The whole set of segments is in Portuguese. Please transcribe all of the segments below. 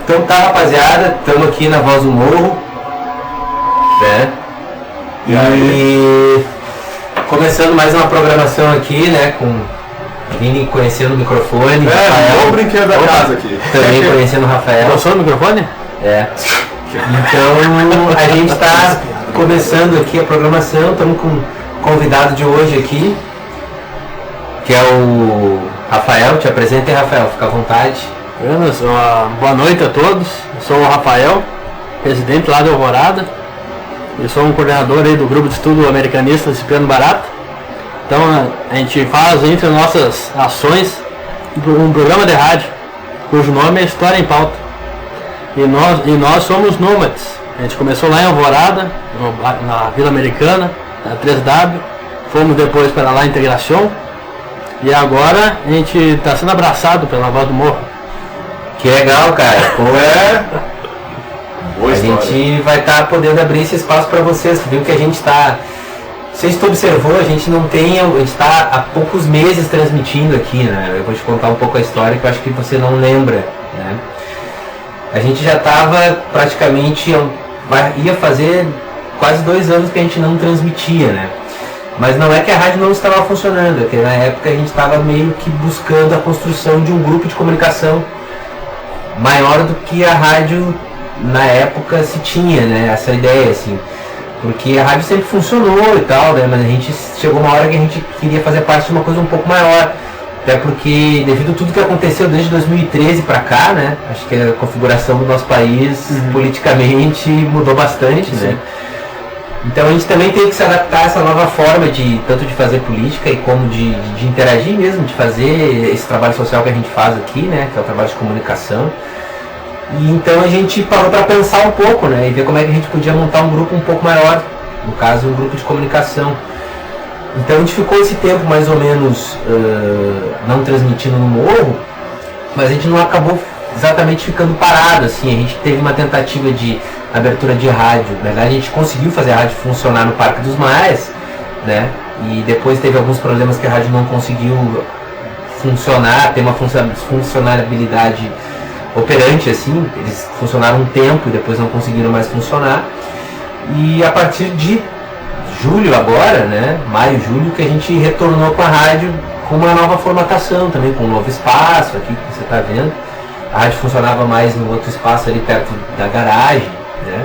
Então tá, rapaziada, estamos aqui na Voz do Morro, né? E começando mais uma programação aqui, né? Com Vini conhecendo o microfone. Rafael, o brinquedo da casa aqui. Também conhecendo o Rafael. Gostou do microfone? É. Então a gente está começando aqui a programação, estamos com o convidado de hoje aqui, que é o Rafael. Te apresenta aí, Rafael, fica à vontade. Boa noite a todos, eu sou o Rafael, presidente lá da Alvorada. Eu sou um coordenador aí do grupo de estudo americanista Cipriano Barato. Então a gente faz entre nossas ações um programa de rádio, cujo nome é História em Pauta. E nós somos nômades. A gente começou lá em Alvorada, na Vila Americana, na 3W. Fomos depois para lá Integração. E agora a gente está sendo abraçado pela Voz do Morro. Que legal, cara. Pô, Boa a história. gente vai estar podendo abrir esse espaço para vocês. Viu que a gente está... Não sei se tu observou, a gente está há poucos meses transmitindo aqui, né? Eu vou te contar um pouco a história que eu acho que você não lembra, né? A gente já estava praticamente, ia fazer quase 2 anos que a gente não transmitia, né? Mas não é que a rádio não estava funcionando, é que na época a gente estava meio que buscando a construção de um grupo de comunicação maior do que a rádio na época se tinha, né? Essa ideia, assim. Porque a rádio sempre funcionou e tal, né? Mas a gente chegou uma hora que a gente queria fazer parte de uma coisa um pouco maior. Até porque, devido a tudo que aconteceu desde 2013 para cá, né? Acho que a configuração do nosso país politicamente mudou bastante, né? Então a gente também teve que se adaptar a essa nova forma tanto de fazer política e como de interagir mesmo, de fazer esse trabalho social que a gente faz aqui, né? Que é o trabalho de comunicação. E então a gente parou para pensar um pouco, né? E ver como é que a gente podia montar um grupo um pouco maior, no caso um grupo de comunicação. Então a gente ficou esse tempo mais ou menos não transmitindo no morro, mas a gente não acabou exatamente ficando parado, assim. A gente teve uma tentativa de abertura de rádio. Na verdade a gente conseguiu fazer a rádio funcionar no Parque dos Mares, né? E depois teve alguns problemas que a rádio não conseguiu funcionar, ter uma funcionalidade operante, assim. Eles funcionaram um tempo e depois não conseguiram mais funcionar. E a partir de julho agora, né, maio, julho, que a gente retornou com a rádio com uma nova formatação também, com um novo espaço aqui que você está vendo. A rádio funcionava mais no outro espaço ali perto da garagem, né?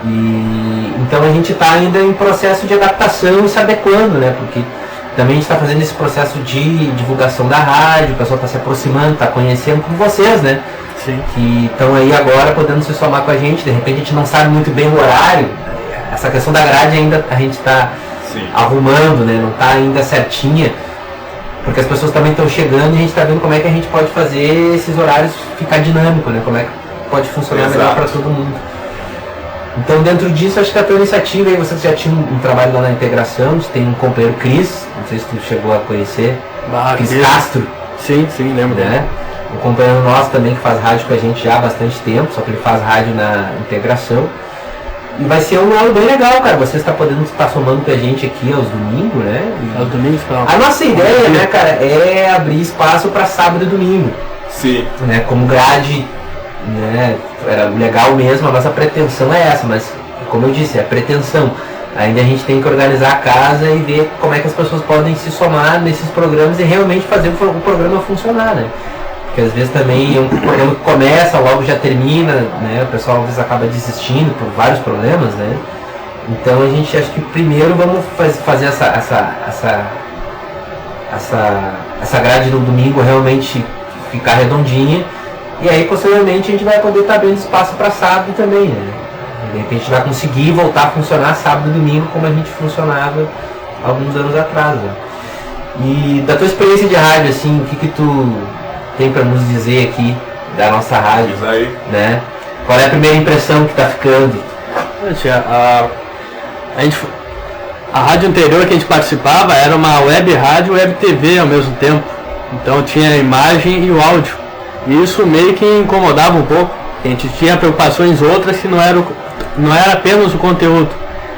E então a gente está ainda em processo de adaptação e se adequando, né? Porque também a gente está fazendo esse processo de divulgação da rádio, o pessoal está se aproximando, está conhecendo, como vocês, né? Sim. Que estão aí agora podendo se somar com a gente. De repente a gente não sabe muito bem o horário. Essa questão da grade ainda a gente está arrumando, né? Não está ainda certinha, porque as pessoas também estão chegando e a gente está vendo como é que a gente pode fazer esses horários ficar dinâmico, né? Como é que pode funcionar melhor para todo mundo. Então dentro disso, acho que a tua iniciativa aí, vocês já tinham um trabalho lá na Integração, tem um companheiro Cris, não sei se tu chegou a conhecer, Cris Castro. Sim, lembro, né? Um companheiro nosso também que faz rádio com a gente já há bastante tempo, só que ele faz rádio na Integração. E vai ser um ano bem legal, cara. Você está podendo estar somando com a gente aqui aos domingos, né? Aos domingos, a nossa ideia, né, cara, é abrir espaço para sábado e domingo. Sim. Né? Como grade, né? Era legal mesmo, a nossa pretensão é essa, mas como eu disse, é a pretensão. Ainda a gente tem que organizar a casa e ver como é que as pessoas podem se somar nesses programas e realmente fazer o programa funcionar, né? Porque às vezes também um programa que começa, logo já termina, né? O pessoal às vezes acaba desistindo por vários problemas, né? Então a gente acha que primeiro vamos fazer essa grade no domingo realmente ficar redondinha, e aí posteriormente a gente vai poder estar abrindo espaço para sábado também, né? De repente a gente vai conseguir voltar a funcionar sábado e domingo como a gente funcionava alguns anos atrás, né? E da tua experiência de rádio, assim, o que tu tem para nos dizer aqui da nossa rádio, né? Qual é a primeira impressão que está ficando? A rádio anterior que a gente participava era uma web rádio e web TV ao mesmo tempo. Então tinha a imagem e o áudio. E isso meio que incomodava um pouco. A gente tinha preocupações outras que não era apenas o conteúdo.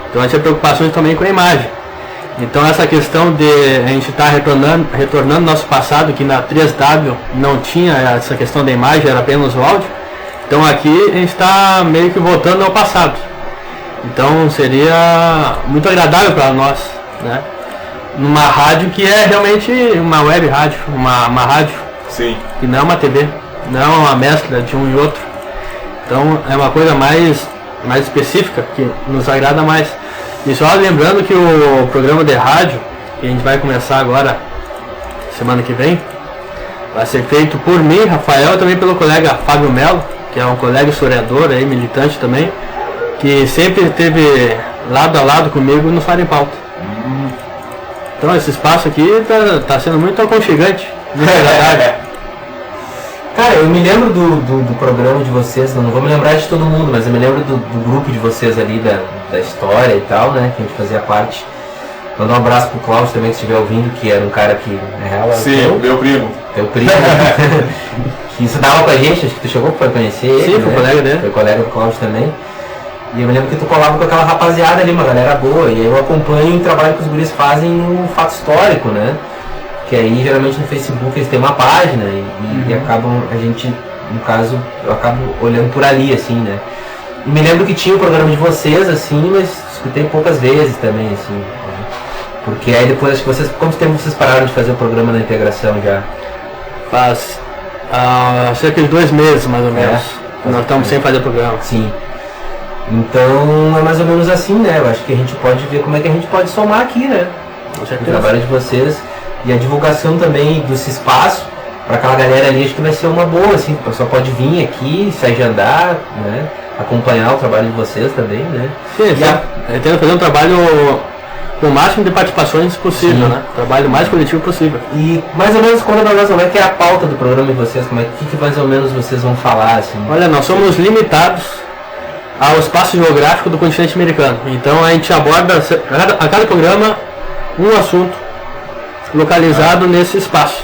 Então a gente tinha preocupações também com a imagem. Então essa questão de a gente estar retornando nosso passado, que na 3W não tinha essa questão da imagem, era apenas o áudio, Então aqui a gente está meio que voltando ao passado. Então seria muito agradável para nós, né? Numa rádio que é realmente uma web rádio, uma rádio. Sim. Que não é uma TV, não é uma mescla de um e outro. Então é uma coisa mais específica que nos agrada mais. E só lembrando que o programa de rádio, que a gente vai começar agora, semana que vem, vai ser feito por mim, Rafael, e também pelo colega Fábio Melo, que é um colega historiador aí, militante também, que sempre esteve lado a lado comigo no Fala em Pauta. Então esse espaço aqui tá sendo muito aconchegante, muito agradável. Cara, eu me lembro do programa de vocês, não vou me lembrar de todo mundo, mas eu me lembro do grupo de vocês ali, da história e tal, né, que a gente fazia parte. Mandar um abraço pro Cláudio também, que estiver ouvindo, que era um cara que, na real, sim, meu primo. Teu primo. Que estudava com a gente, acho que tu chegou pra conhecer ele. Sim, foi colega dele. Foi colega do Cláudio também. E eu me lembro que tu colava com aquela rapaziada ali, uma galera boa. E aí eu acompanho o trabalho que os guris fazem no Fato Histórico, né? Que aí geralmente no Facebook eles têm uma página e acabam, a gente, no caso, eu acabo olhando por ali, assim, né? E me lembro que tinha o programa de vocês, assim, mas escutei poucas vezes também, assim. Né? Porque aí depois, acho que vocês, quanto tempo vocês pararam de fazer o programa da integração já? Faz cerca de 2 meses, mais ou menos. Nós estamos sem fazer programa. Sim. Então é mais ou menos assim, né? Eu acho que a gente pode ver como é que a gente pode somar aqui, né? Com O certeza. trabalho de vocês e a divulgação também desse espaço para aquela galera ali, acho que vai ser uma boa, assim, o pessoal pode vir aqui, se agendar, né? Acompanhar o trabalho de vocês também, né? Sim, tentando fazer um trabalho com o máximo de participações possível, Sim. né? Trabalho mais coletivo possível. E mais ou menos conta pra nós como é que é a pauta do programa de vocês, como é que mais ou menos vocês vão falar, assim. Olha, nós somos limitados ao espaço geográfico do continente americano. Então a gente aborda a cada programa um assunto localizado nesse espaço.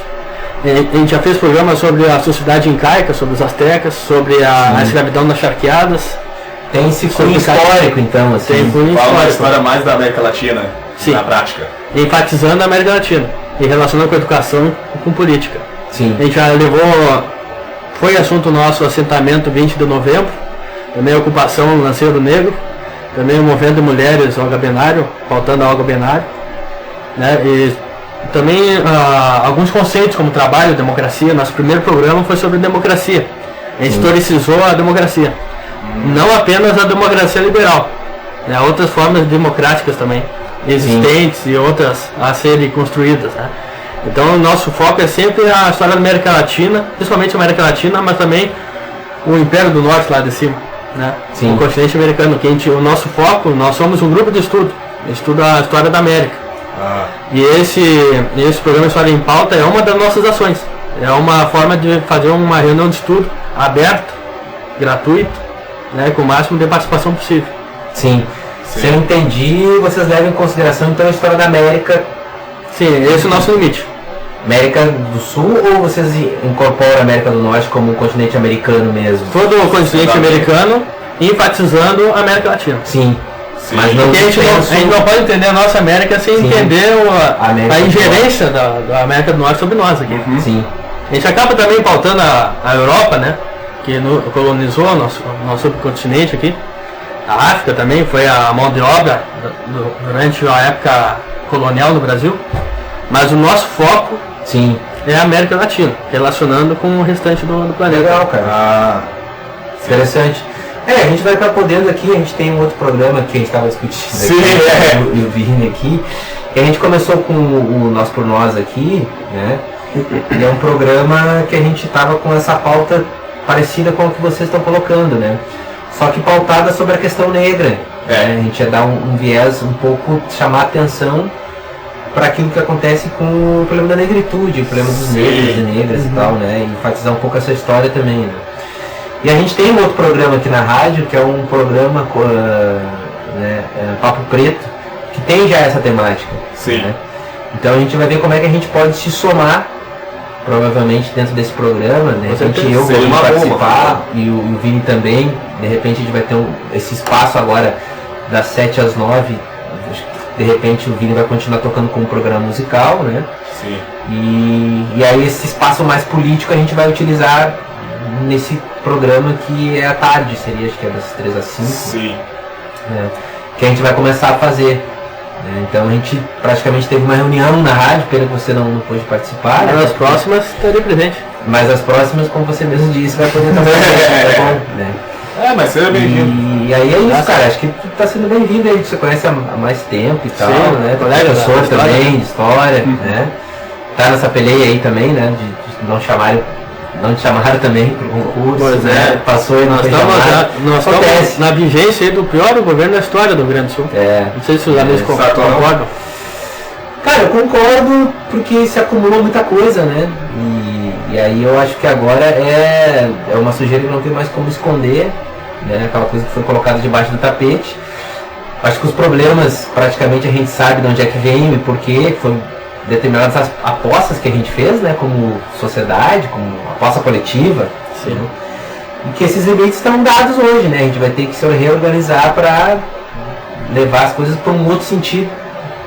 A gente já fez programas sobre a sociedade incaica, sobre os astecas, sobre a escravidão das charqueadas. Tem esse cunho histórico, então, assim. Tem cunho Fala uma histórico. história mais da América Latina, Sim. na prática. Enfatizando a América Latina e relacionando com a educação e com política. Sim. A gente já foi assunto nosso o assentamento 20 de novembro, também a ocupação no Lanceiro Negro, também o movimento de mulheres Olga Benário, pautando a Olga Benário, né? E também alguns conceitos como trabalho, democracia. Nosso primeiro programa foi sobre democracia. A gente historicizou a democracia. Não apenas a democracia liberal, né? Outras formas democráticas também existentes e outras a serem construídas, né? Então o nosso foco é sempre a história da América Latina, principalmente a América Latina, mas também o Império do Norte lá de cima, né? Sim. O continente americano, que o nosso foco, nós somos um grupo de estudo, estuda a história da América. E esse programa História em Pauta é uma das nossas ações. É uma forma de fazer uma reunião de estudo aberta, gratuita, né, com o máximo de participação possível. Sim. Se eu entendi, vocês levam em consideração então a história da América. Sim, esse é o nosso limite. América do Sul, ou vocês incorporam a América do Norte como um continente americano mesmo? Todo o continente americano enfatizando a América Latina. Sim. Sim. Mas não Porque a gente não pode entender a nossa América sem Sim. entender América a do ingerência da América do Norte sobre nós aqui. Sim. A gente acaba também pautando a Europa, né? Que colonizou o nosso subcontinente aqui. A África também foi a mão de obra durante a época colonial no Brasil. Mas o nosso foco Sim. é a América Latina, relacionando com o restante do planeta. Legal, cara. Interessante. A gente vai estar podendo aqui, a gente tem um outro programa que a gente estava discutindo Sim, aqui, e o Vini aqui. E a gente começou com o Nós por Nós aqui, né? E é um programa que a gente estava com essa pauta parecida com o que vocês estão colocando, né? Só que pautada sobre a questão negra. Né? A gente ia dar um viés um pouco, chamar atenção para aquilo que acontece com o problema da negritude, o problema dos negros e negras e tal, né? E enfatizar um pouco essa história também, né? E a gente tem um outro programa aqui na rádio, que é um programa Papo Preto, que tem já essa temática. Sim. Né? Então a gente vai ver como é que a gente pode se somar, provavelmente, dentro desse programa. De repente eu vou participar e o Vini também. De repente a gente vai ter esse espaço agora das 7 às 9. De repente o Vini vai continuar tocando como programa musical, né? Sim. E aí esse espaço mais político a gente vai utilizar nesse programa que é à tarde, seria, acho que é das 3 às 5. Sim. Né, que a gente vai começar a fazer. Então a gente praticamente teve uma reunião na rádio, pena que você não pôde participar. Mas nas próximas estarei presente. Mas as próximas, como você mesmo disse, vai poder estar presente, tá bom, né? Mas seja bem-vindo. E aí é isso, cara. Acho que tu tá sendo bem-vindo aí, que você conhece há mais tempo e tal, né? Colega, professor da também, história, de história, né? Tá nessa peleia aí também, né? De não te chamaram também pro concurso, Pois né? Passou e não foi chamado. Nós estamos na vigência aí do pior governo da história do Rio Grande do Sul. Não sei se os amigos concordam. Cara, eu concordo porque se acumulou muita coisa, né? E aí eu acho que agora é uma sujeira que não tem mais como esconder, né? Aquela coisa que foi colocada debaixo do tapete. Acho que os problemas praticamente a gente sabe de onde é que veio e por quê, foram determinadas apostas que a gente fez, né? Como sociedade, como aposta coletiva. Sim. Né? E que esses limites estão dados hoje, né? A gente vai ter que se reorganizar para levar as coisas para um outro sentido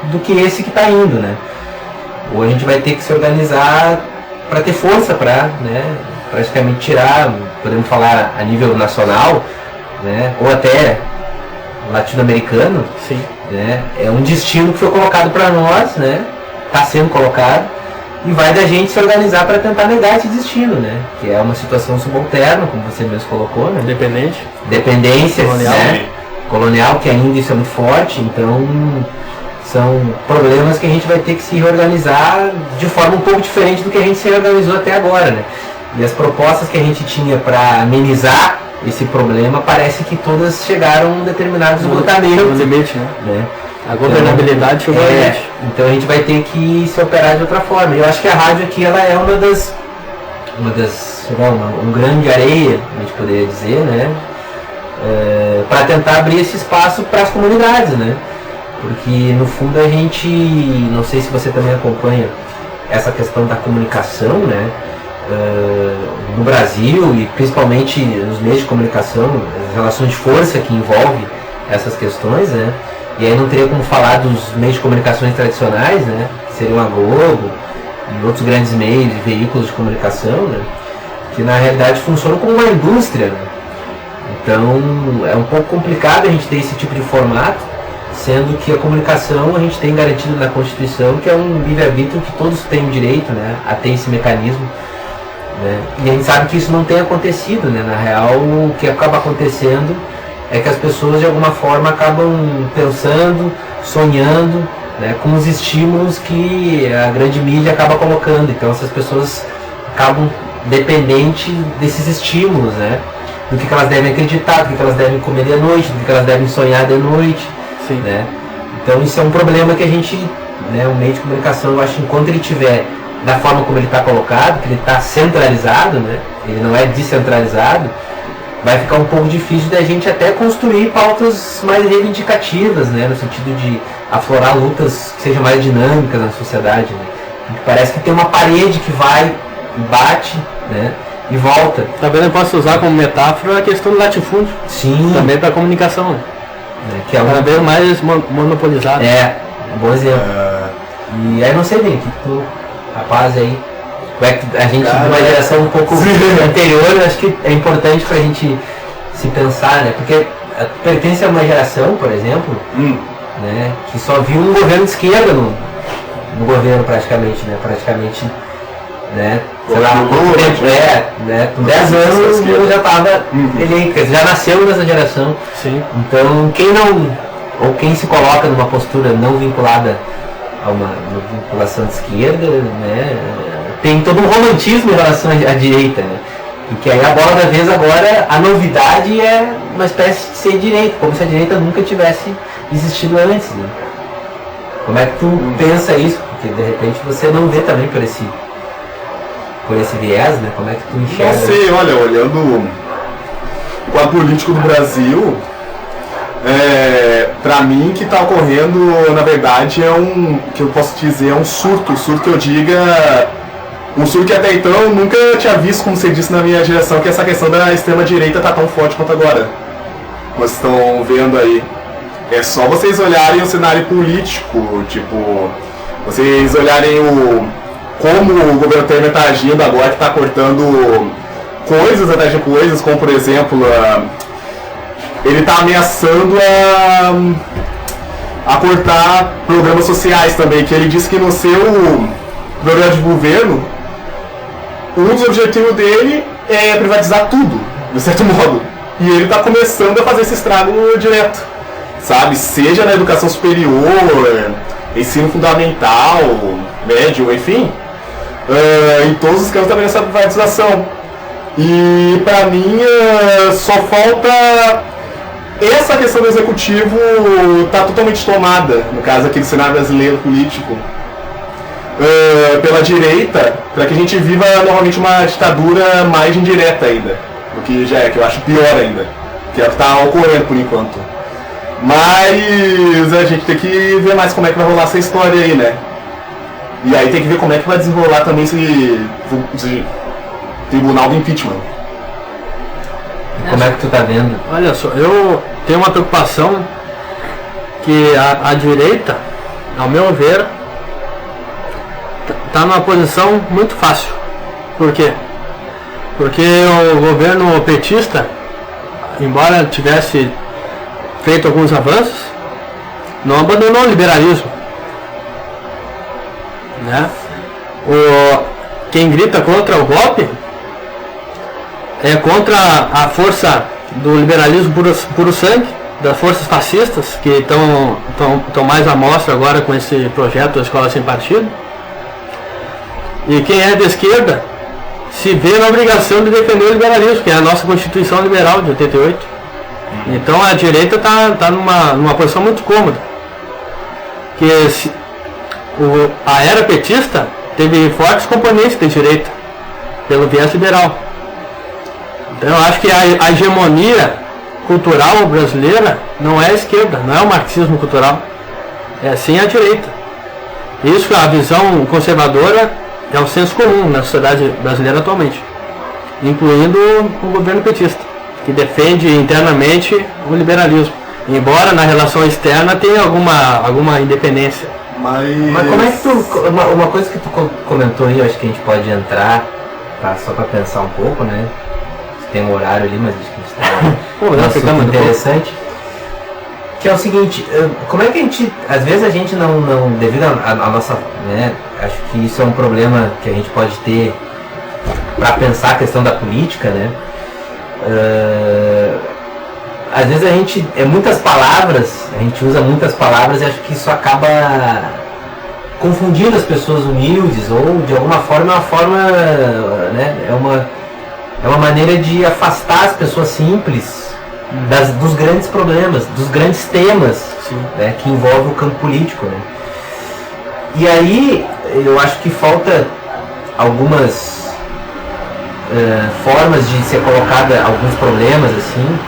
do que esse que está indo, né? Ou a gente vai ter que se organizar para ter força para, né, praticamente tirar, podemos falar a nível nacional, né, ou até latino-americano. Sim. Né, é um destino que foi colocado para nós, né, está sendo colocado, e vai da gente se organizar para tentar negar esse destino, né, que é uma situação subalterna, como você mesmo colocou, né, dependência colonial, né, colonial, que ainda isso é muito forte, então são problemas que a gente vai ter que se reorganizar de forma um pouco diferente do que a gente se organizou até agora, né? E as propostas que a gente tinha para amenizar esse problema, parece que todas chegaram a um determinado esgotamento. No limite, né? A governabilidade chegou ao limite. Então a gente vai ter que se operar de outra forma. Eu acho que a rádio aqui ela é um grande areia, a gente poderia dizer, né? Para tentar abrir esse espaço para as comunidades, né? Porque no fundo a gente, não sei se você também acompanha essa questão da comunicação, né? No Brasil e principalmente nos meios de comunicação, as relações de força que envolve essas questões, né? E aí não teria como falar dos meios de comunicações tradicionais, né? Que seriam a Globo e outros grandes meios e veículos de comunicação, né? Que na realidade funcionam como uma indústria, né? Então é um pouco complicado a gente ter esse tipo de formato, sendo que a comunicação a gente tem garantido na Constituição que é um livre-arbítrio que todos têm o direito, né, a ter esse mecanismo, né, e a gente sabe que isso não tem acontecido, né, na real o que acaba acontecendo é que as pessoas de alguma forma acabam pensando, sonhando, né, com os estímulos que a grande mídia acaba colocando, então essas pessoas acabam dependentes desses estímulos, né, do que elas devem acreditar, do que elas devem comer de noite, do que elas devem sonhar de noite. Sim. Né? Então isso é um problema que a gente, né, o meio de comunicação, eu acho que enquanto ele tiver da forma como ele está colocado, que ele está centralizado, né, ele não é descentralizado, vai ficar um pouco difícil da gente até construir pautas mais reivindicativas, né, no sentido de aflorar lutas que sejam mais dinâmicas na sociedade, né? Parece que tem uma parede que vai e bate, né, e volta. Talvez eu possa usar como metáfora a questão do latifúndio. Sim. Também para a comunicação, né? Que é cada vez mais monopolizado. Um bom exemplo. E aí não sei bem, que tu, rapaz aí, a gente de uma geração um pouco anterior, eu acho que é importante pra gente se pensar, né? Porque pertence a uma geração, por exemplo, né, que só viu um governo de esquerda no governo praticamente, né? Né? Sei lá, com 10 anos eu já estava eleito, já nasceu nessa geração. Sim. Então quem se coloca numa postura não vinculada a uma vinculação de esquerda, né, tem todo um romantismo em relação à direita, né? E que aí a bola da vez agora, a novidade é uma espécie de ser direita, como se a direita nunca tivesse existido antes, né? Como é que tu pensa isso? Porque de repente você não vê também por esse viés, né? Como é que tu enxerga? Não sei, olha, olhando o quadro político do Brasil, pra mim o que está ocorrendo, na verdade, que eu posso dizer, é um surto. Surto que eu diga, um surto que até então eu nunca tinha visto, como você disse na minha geração, que essa questão da extrema-direita está tão forte quanto agora. Vocês estão vendo aí. É só vocês olharem o cenário político, tipo, vocês olharem como o governo Temer está agindo agora, que está cortando coisas atrás de coisas, como por exemplo, ele está ameaçando a cortar programas sociais também, que ele disse que no seu programa de governo, um dos objetivos dele é privatizar tudo, de certo modo. E ele está começando a fazer esse estrago direto, sabe? Seja na educação superior, ensino fundamental, médio, enfim, em todos os campos também essa privatização. E para mim só falta essa questão do executivo tá totalmente tomada, no caso aqui do cenário brasileiro político, pela direita, para que a gente viva normalmente uma ditadura mais indireta ainda, o que já é, que eu acho pior ainda, que é o que está ocorrendo por enquanto. Mas a gente tem que ver mais como é que vai rolar essa história aí, né? E aí tem que ver como é que vai desenrolar também esse tribunal do impeachment. Como é que tu tá vendo? Olha só, eu tenho uma preocupação que a direita, ao meu ver, está numa posição muito fácil. Por quê? Porque o governo petista, embora tivesse feito alguns avanços, não abandonou o liberalismo, né? Quem grita contra o golpe é contra a força do liberalismo puro sangue, das forças fascistas, que estão mais à mostra agora com esse projeto da Escola Sem Partido. E quem é de esquerda se vê na obrigação de defender o liberalismo, que é a nossa Constituição Liberal de 88. Então a direita está numa posição muito cômoda. A era petista teve fortes componentes de direita, pelo viés liberal. Então eu acho que a hegemonia cultural brasileira não é a esquerda, não é o marxismo cultural, é sim a direita. Isso, a visão conservadora é o senso comum na sociedade brasileira atualmente, incluindo o governo petista, que defende internamente o liberalismo, embora na relação externa tenha alguma independência. Mas como é que tu... Uma coisa que tu comentou aí, eu acho que a gente pode entrar, só para pensar um pouco, né? Tem um horário ali, mas acho que a gente está muito interessante. Que é o seguinte, como é que a gente, às vezes a gente não devido à nossa, né, acho que isso é um problema que a gente pode ter para pensar a questão da política, né? Às vezes a gente, muitas palavras, a gente usa muitas palavras e acho que isso acaba confundindo as pessoas humildes, ou de alguma forma né, é uma maneira de afastar as pessoas simples dos grandes problemas, dos grandes temas, né, que envolvem o campo político, né? E aí eu acho que falta algumas formas de ser colocada alguns problemas assim,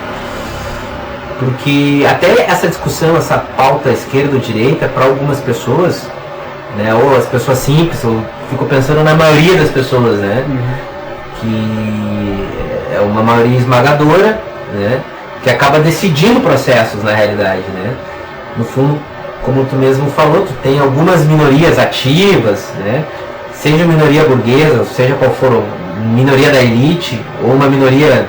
porque até essa discussão, essa pauta esquerda ou direita, para algumas pessoas, né, ou as pessoas simples, eu fico pensando na maioria das pessoas, né? Que é uma maioria esmagadora, né, que acaba decidindo processos na realidade, né? No fundo, como tu mesmo falou, tu tem algumas minorias ativas, né? Seja minoria burguesa, seja qual for, minoria da elite, ou uma minoria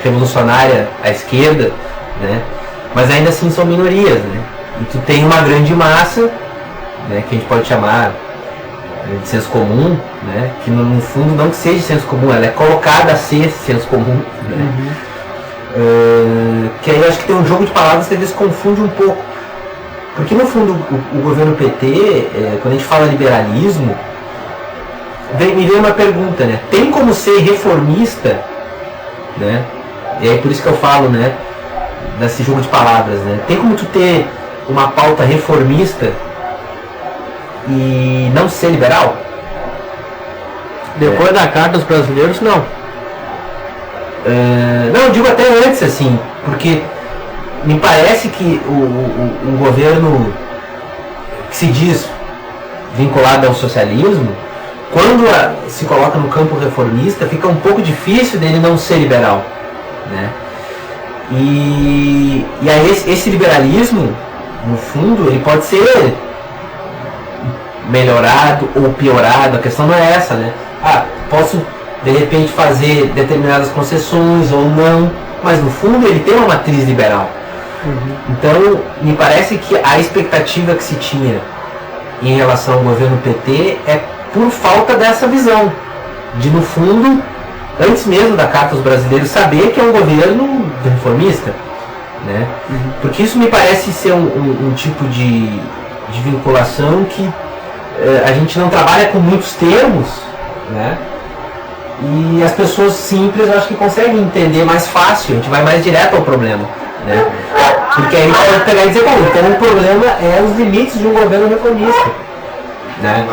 revolucionária à esquerda, né? Mas ainda assim são minorias, né? E tu tem uma grande massa, né, que a gente pode chamar de senso comum, né, que no fundo não que seja senso comum, ela é colocada a ser senso comum, né? Que aí eu acho que tem um jogo de palavras que às vezes confunde um pouco, porque no fundo o governo PT, quando a gente fala liberalismo, me vem uma pergunta, né? Tem como ser reformista, né? E é por isso que eu falo, né, desse jogo de palavras, né? Tem como tu ter uma pauta reformista e não ser liberal? Depois da Carta dos Brasileiros, não. Não, eu digo até antes, assim, porque me parece que o governo que se diz vinculado ao socialismo, quando se coloca no campo reformista, fica um pouco difícil dele não ser liberal, né? E aí esse liberalismo, no fundo, ele pode ser melhorado ou piorado, a questão não é essa, né? Posso de repente fazer determinadas concessões ou não, mas no fundo ele tem uma matriz liberal. Então, me parece que a expectativa que se tinha em relação ao governo PT é por falta dessa visão, de no fundo, antes mesmo da Carta aos Brasileiros, saber que é um governo reformista, né? Porque isso me parece ser um tipo de vinculação que a gente não trabalha com muitos termos, né? E as pessoas simples, eu acho que conseguem entender mais fácil, a gente vai mais direto ao problema, né? Porque aí a gente pode pegar e dizer, bom, então o problema é os limites de um governo reformista, né?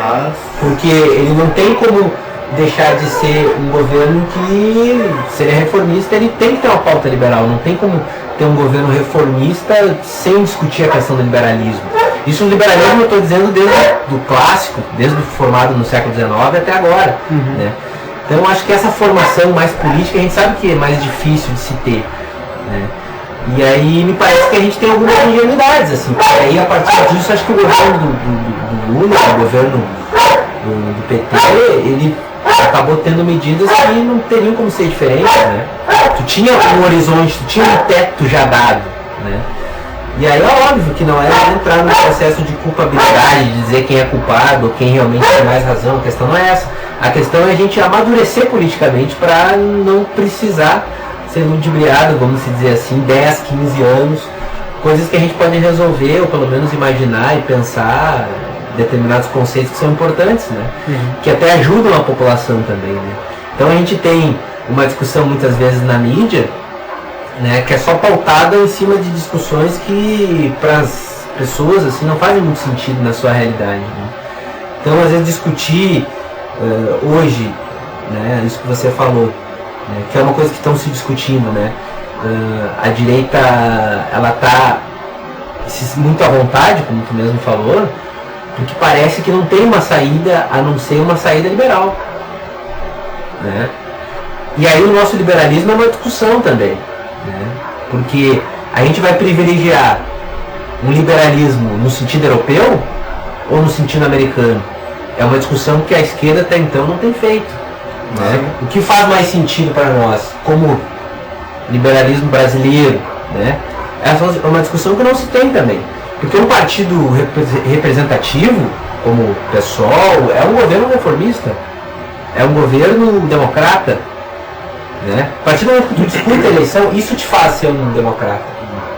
Porque ele não tem como deixar de ser um governo que, se ele é reformista, ele tem que ter uma pauta liberal, não tem como ter um governo reformista sem discutir a questão do liberalismo. Isso o liberalismo eu estou dizendo desde o clássico, desde o formado no século XIX até agora, né? Então acho que essa formação mais política a gente sabe que é mais difícil de se ter, né? E aí me parece que a gente tem algumas ingenuidades, assim, porque aí a partir disso acho que o governo do Lula, o governo do PT, ele acabou tendo medidas que não teriam como ser diferentes, né? Tu tinha um horizonte, tu tinha um teto já dado, né? E aí é óbvio que não é entrar no processo de culpabilidade, de dizer quem é culpado ou quem realmente tem mais razão, a questão não é essa. A questão é a gente amadurecer politicamente para não precisar ser ludibriado, vamos dizer assim, 10, 15 anos, coisas que a gente pode resolver, ou pelo menos imaginar e pensar determinados conceitos que são importantes, né? Que até ajudam a população também, né? Então a gente tem uma discussão muitas vezes na mídia, né, que é só pautada em cima de discussões que para as pessoas assim, não fazem muito sentido na sua realidade, né? Então às vezes discutir hoje, né, isso que você falou, né, que é uma coisa que estão se discutindo, né? A direita ela está muito à vontade, como tu mesmo falou, porque parece que não tem uma saída a não ser uma saída liberal, né? E aí o nosso liberalismo é uma discussão também, né? Porque a gente vai privilegiar um liberalismo no sentido europeu ou no sentido americano? É uma discussão que a esquerda até então não tem feito, né? O que faz mais sentido para nós como liberalismo brasileiro, né? É uma discussão que não se tem também. Porque um partido representativo, como o PSOL, é um governo reformista, é um governo democrata, né? A partir do momento que tu discute a eleição, isso te faz ser um democrata,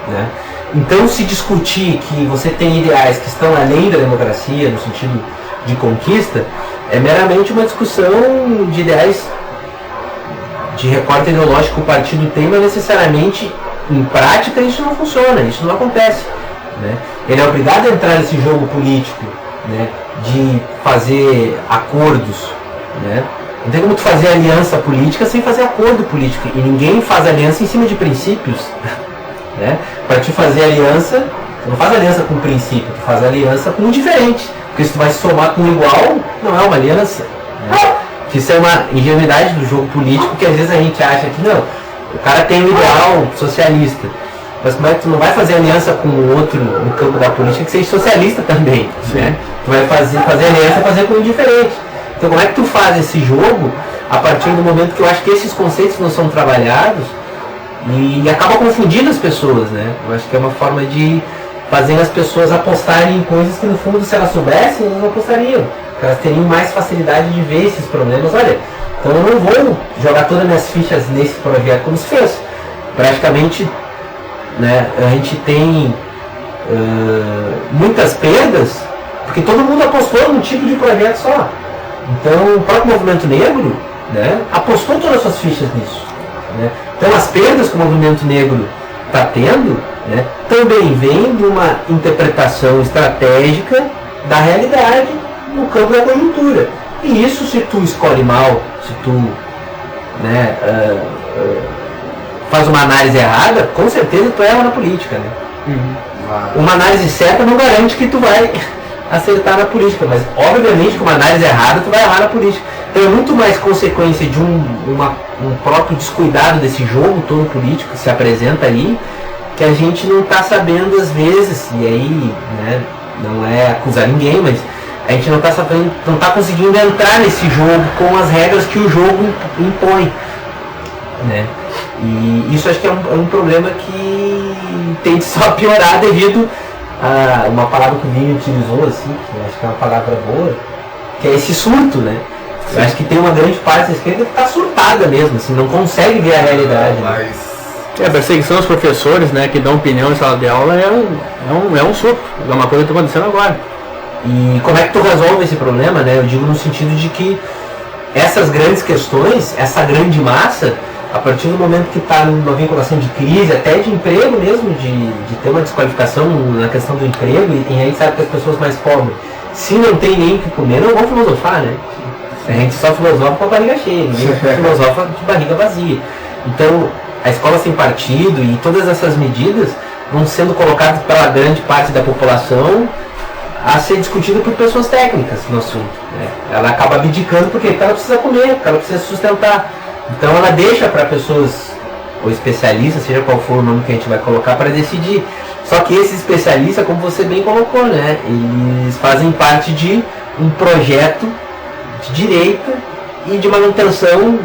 né? Então, se discutir que você tem ideais que estão além da democracia, no sentido de conquista, é meramente uma discussão de ideais de recorte ideológico que o partido tem, mas necessariamente, em prática, isso não funciona, isso não acontece, né? Ele é obrigado a entrar nesse jogo político, né, de fazer acordos, né? Não tem como tu fazer aliança política sem fazer acordo político, e ninguém faz aliança em cima de princípios, né? Para te fazer aliança, tu não faz aliança com princípio, tu faz aliança com um diferente, porque se tu vai somar com um igual, não é uma aliança, né? Que isso é uma ingenuidade do jogo político, que às vezes a gente acha que não, o cara tem um ideal socialista, mas como é que tu não vai fazer aliança com o outro no campo da política que seja socialista também, né? Tu vai fazer aliança com o diferente. Então como é que tu faz esse jogo a partir do momento que eu acho que esses conceitos não são trabalhados e acaba confundindo as pessoas, né? Eu acho que é uma forma de fazer as pessoas apostarem em coisas que no fundo, se elas soubessem, elas não apostariam. Elas teriam mais facilidade de ver esses problemas. Olha, então eu não vou jogar todas as minhas fichas nesse projeto como se fez. Praticamente, né, a gente tem muitas perdas porque todo mundo apostou num tipo de projeto só. Então o próprio movimento negro, né, apostou todas as suas fichas nisso, né? Então as perdas que o movimento negro está tendo, né, também vem de uma interpretação estratégica da realidade no campo da conjuntura. E isso, se tu escolhe mal, se tu, né, faz uma análise errada, com certeza tu erra na política, né? Uma análise certa não garante que tu vai acertar na política, mas obviamente com uma análise errada tu vai errar na política. Então é muito mais consequência de um próprio descuidado desse jogo todo político que se apresenta aí, que a gente não está sabendo às vezes, e aí, né, não é acusar ninguém, mas a gente não tá conseguindo entrar nesse jogo com as regras que o jogo impõe, né? E isso acho que é um problema que tende só a piorar devido a uma palavra que o Vini utilizou, assim, que acho que é uma palavra boa, que é esse surto, né? Eu acho que tem uma grande parte da esquerda que está surtada mesmo, assim, não consegue ver a realidade. Né? A perseguição aos professores, né, que dão opinião em sala de aula é um surto, é uma coisa que está acontecendo agora. E como é que tu resolve esse problema, né? Eu digo no sentido de que essas grandes questões, essa grande massa, a partir do momento que está numa vinculação de crise, até de emprego mesmo, de ter uma desqualificação na questão do emprego, e a gente sabe que as pessoas mais pobres, se não tem nem o que comer, não vão filosofar, né? A gente só filosofa com a barriga cheia, ninguém filosofa de barriga vazia. Então, a escola sem partido e todas essas medidas vão sendo colocadas pela grande parte da população a ser discutida por pessoas técnicas no assunto. Né? Ela acaba abdicando porque ela precisa comer, porque ela precisa se sustentar. Então ela deixa para pessoas, ou especialistas, seja qual for o nome que a gente vai colocar, para decidir. Só que esses especialistas, como você bem colocou, né, eles fazem parte de um projeto de direita e de manutenção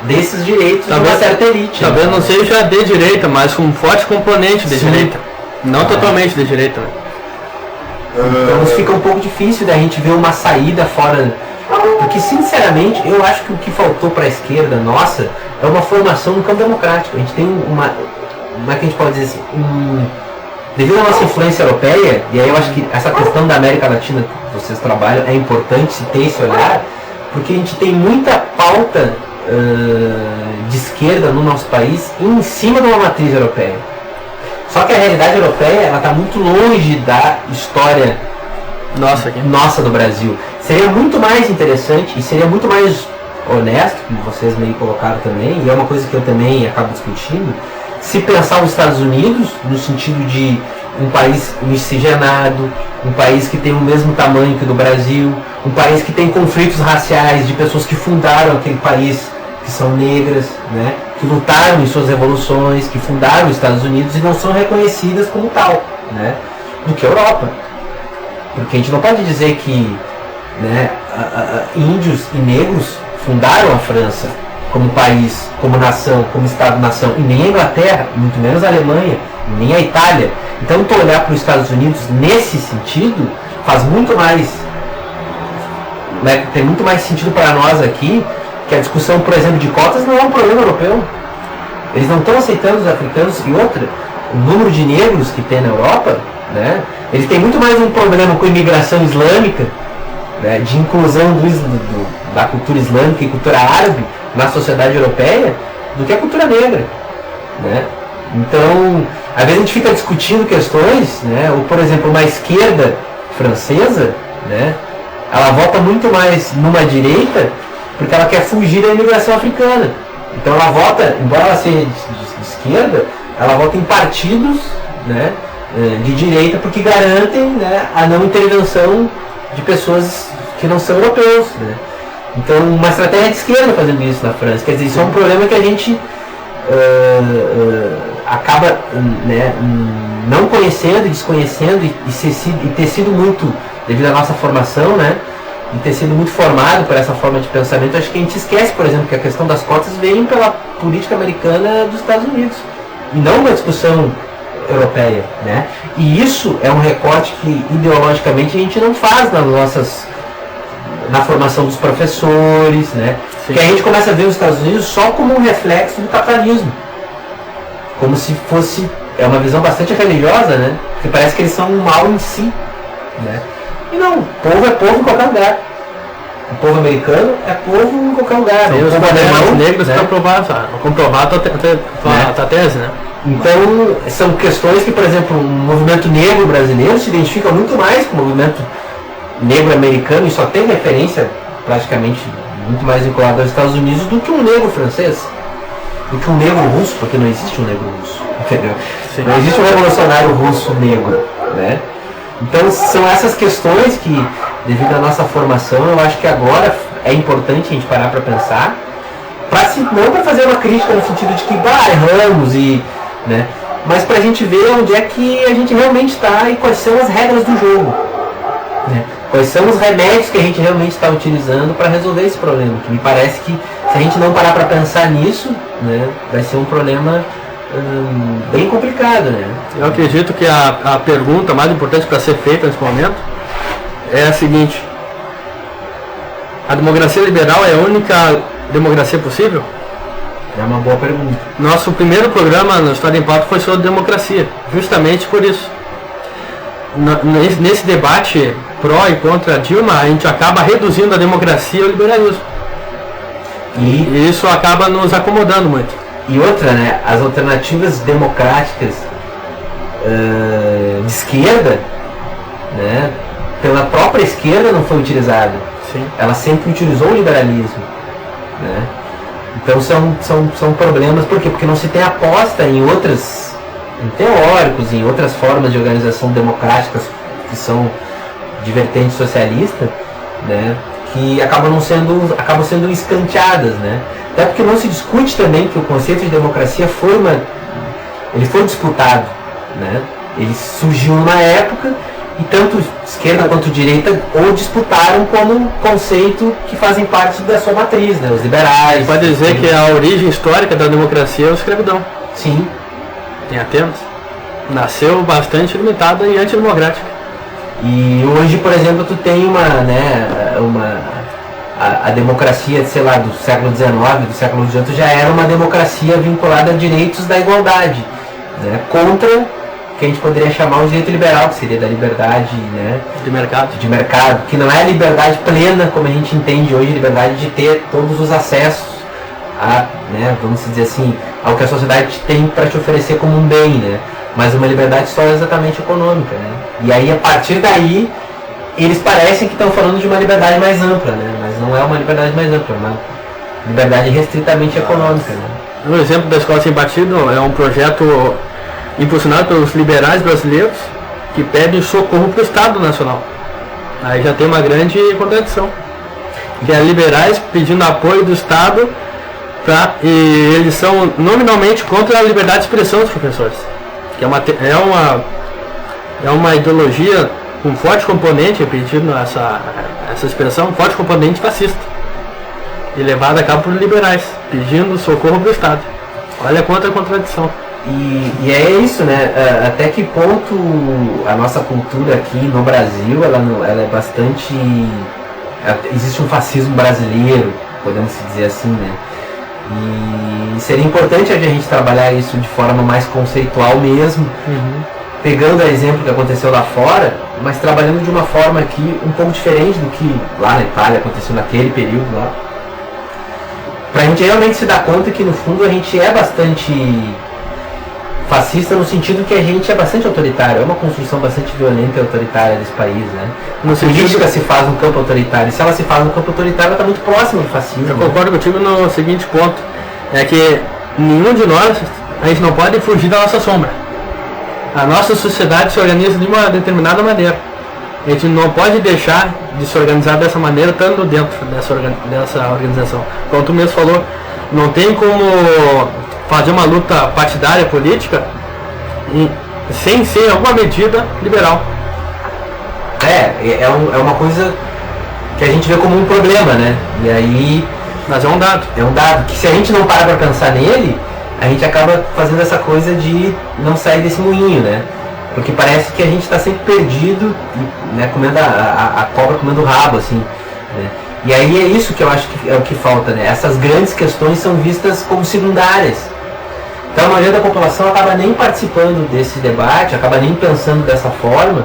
desses direitos de uma certa elite. Talvez não seja de direita, mas com um forte componente de direita. Não totalmente de direita. Né? Então fica um pouco difícil da gente ver uma saída fora. Porque sinceramente eu acho que o que faltou para a esquerda nossa é uma formação no campo democrático. A gente tem uma. Como é que a gente pode dizer assim? Devido à nossa influência europeia, e aí eu acho que essa questão da América Latina que vocês trabalham é importante se ter esse olhar, porque a gente tem muita pauta de esquerda no nosso país em cima de uma matriz europeia. Só que a realidade europeia ela está muito longe da história nossa do Brasil. Seria muito mais interessante e seria muito mais honesto, como vocês meio colocaram também, e é uma coisa que eu também acabo discutindo, se pensar os Estados Unidos no sentido de um país miscigenado, um país que tem o mesmo tamanho que o do Brasil, um país que tem conflitos raciais de pessoas que fundaram aquele país, que são negras, né, que lutaram em suas revoluções, que fundaram os Estados Unidos e não são reconhecidas como tal, né, do que a Europa. Porque a gente não pode dizer que, né, índios e negros fundaram a França como país, como nação, como Estado-nação, e nem a Inglaterra, muito menos a Alemanha, nem a Itália. Então, tu olhar para os Estados Unidos nesse sentido, faz muito mais, né, tem muito mais sentido para nós aqui, que a discussão, por exemplo, de cotas não é um problema europeu. Eles não estão aceitando os africanos, e outra, o número de negros que tem na Europa, né, eles têm muito mais um problema com a imigração islâmica, né, de inclusão da cultura islâmica e cultura árabe na sociedade europeia, do que a cultura negra, né? Então, às vezes a gente fica discutindo questões, né, ou por exemplo, uma esquerda francesa, né, ela vota muito mais numa direita porque ela quer fugir da imigração africana. Então ela vota, embora ela seja de esquerda, ela vota em partidos, né, de direita porque garantem, né, a não intervenção de pessoas que não são europeus, né? Então uma estratégia de esquerda fazendo isso na França. Quer dizer, isso é um problema que a gente acaba, né, não conhecendo e desconhecendo e ter sido muito, devido à nossa formação, né, e ter sido muito formado por essa forma de pensamento. Acho que a gente esquece, por exemplo, que a questão das cotas vem pela política americana dos Estados Unidos e não uma discussão europeia, né? E isso é um recorte que ideologicamente a gente não faz na formação dos professores, né? Que a gente começa a ver os Estados Unidos só como um reflexo do capitalismo, como se fosse, é uma visão bastante religiosa, né? Porque parece que eles são um mal em si, né? E não, povo é povo em qualquer lugar. O povo americano é povo em qualquer lugar. Tem os quadrinhos negros, né, para comprovar a tua tese, né? Então, são questões que, por exemplo, o movimento negro brasileiro se identifica muito mais com o movimento negro americano e só tem referência praticamente muito mais vinculado aos Estados Unidos do que um negro francês, do que um negro russo, porque não existe um negro russo, entendeu? Sim. Não existe um revolucionário russo negro, né? Então são essas questões que, devido à nossa formação, eu acho que agora é importante a gente parar para pensar, não para fazer uma crítica no sentido de que erramos, né, mas para a gente ver onde é que a gente realmente está e quais são as regras do jogo, né? Quais são os remédios que a gente realmente está utilizando para resolver esse problema? Que me parece que se a gente não parar para pensar nisso, né, vai ser um problema bem complicado, né? Eu acredito que a pergunta mais importante para ser feita nesse momento é a seguinte: a democracia liberal é a única democracia possível? É uma boa pergunta. Nosso primeiro programa no História em Pauta foi sobre democracia, justamente por isso. Nesse debate pró e contra Dilma, a gente acaba reduzindo a democracia ao liberalismo. E isso acaba nos acomodando muito. E outra, né, as alternativas democráticas de esquerda, né, pela própria esquerda não foi utilizada. Sim. Ela sempre utilizou o liberalismo, né? Então são problemas, por quê? Porque não se tem aposta em teóricos, em outras formas de organização democráticas que são de vertente socialista, né, que acabam sendo escanteadas, né? Até porque não se discute também que o conceito de democracia ele foi disputado, né? Ele surgiu numa época e tanto esquerda quanto direita o disputaram como um conceito que fazem parte da sua matriz, né? Os liberais. Pode dizer que a origem histórica da democracia é a escravidão. Sim. Em Atenas. Nasceu bastante limitada e antidemocrática. E hoje, por exemplo, tu tem a democracia, sei lá, do século XIX, do século XVIII, já era uma democracia vinculada a direitos da igualdade, né? Contra o que a gente poderia chamar o direito liberal, que seria da liberdade, né, de mercado, que não é a liberdade plena, como a gente entende hoje, a liberdade de ter todos os acessos a, né, vamos dizer assim, ao que a sociedade tem para te oferecer como um bem, né? Mas uma liberdade só exatamente econômica, né? E aí, a partir daí, eles parecem que estão falando de uma liberdade mais ampla, né? Mas não é uma liberdade mais ampla, é uma liberdade restritamente econômica, né? Um exemplo da Escola Sem Partido é um projeto impulsionado pelos liberais brasileiros que pedem socorro para o Estado Nacional. Aí já tem uma grande contradição. Que é liberais pedindo apoio do Estado e eles são nominalmente contra a liberdade de expressão dos professores. Que é uma ideologia com forte componente, repetindo essa expressão, forte componente fascista. E levada a cabo por liberais, pedindo socorro para o Estado. Olha quanta contradição. E é isso, né? Até que ponto a nossa cultura aqui no Brasil, ela é bastante... Existe um fascismo brasileiro, podemos dizer assim, né? E seria importante a gente trabalhar isso de forma mais conceitual mesmo, pegando o exemplo que aconteceu lá fora, mas trabalhando de uma forma aqui um pouco diferente do que lá na Itália aconteceu naquele período lá. Pra gente realmente se dar conta que no fundo a gente é bastante fascista no sentido que a gente é bastante autoritário, é uma construção bastante violenta e autoritária desse país, né? A política se faz no campo autoritário, e se ela se faz no campo autoritário, ela está muito próxima do fascismo. Eu concordo contigo no seguinte ponto, é que nenhum de nós, a gente não pode fugir da nossa sombra. A nossa sociedade se organiza de uma determinada maneira. A gente não pode deixar de se organizar dessa maneira, estando dentro dessa organização. Como tu mesmo falou, não tem como fazer uma luta partidária política sem ser em alguma medida liberal. É uma coisa que a gente vê como um problema, né? E aí... Mas é um dado. É um dado que se a gente não parar para pensar nele, a gente acaba fazendo essa coisa de não sair desse moinho, né? Porque parece que a gente está sempre perdido, né, comendo a cobra comendo o rabo, assim, né? E aí é isso que eu acho que é o que falta, né? Essas grandes questões são vistas como secundárias. Então a maioria da população acaba nem participando desse debate, acaba nem pensando dessa forma,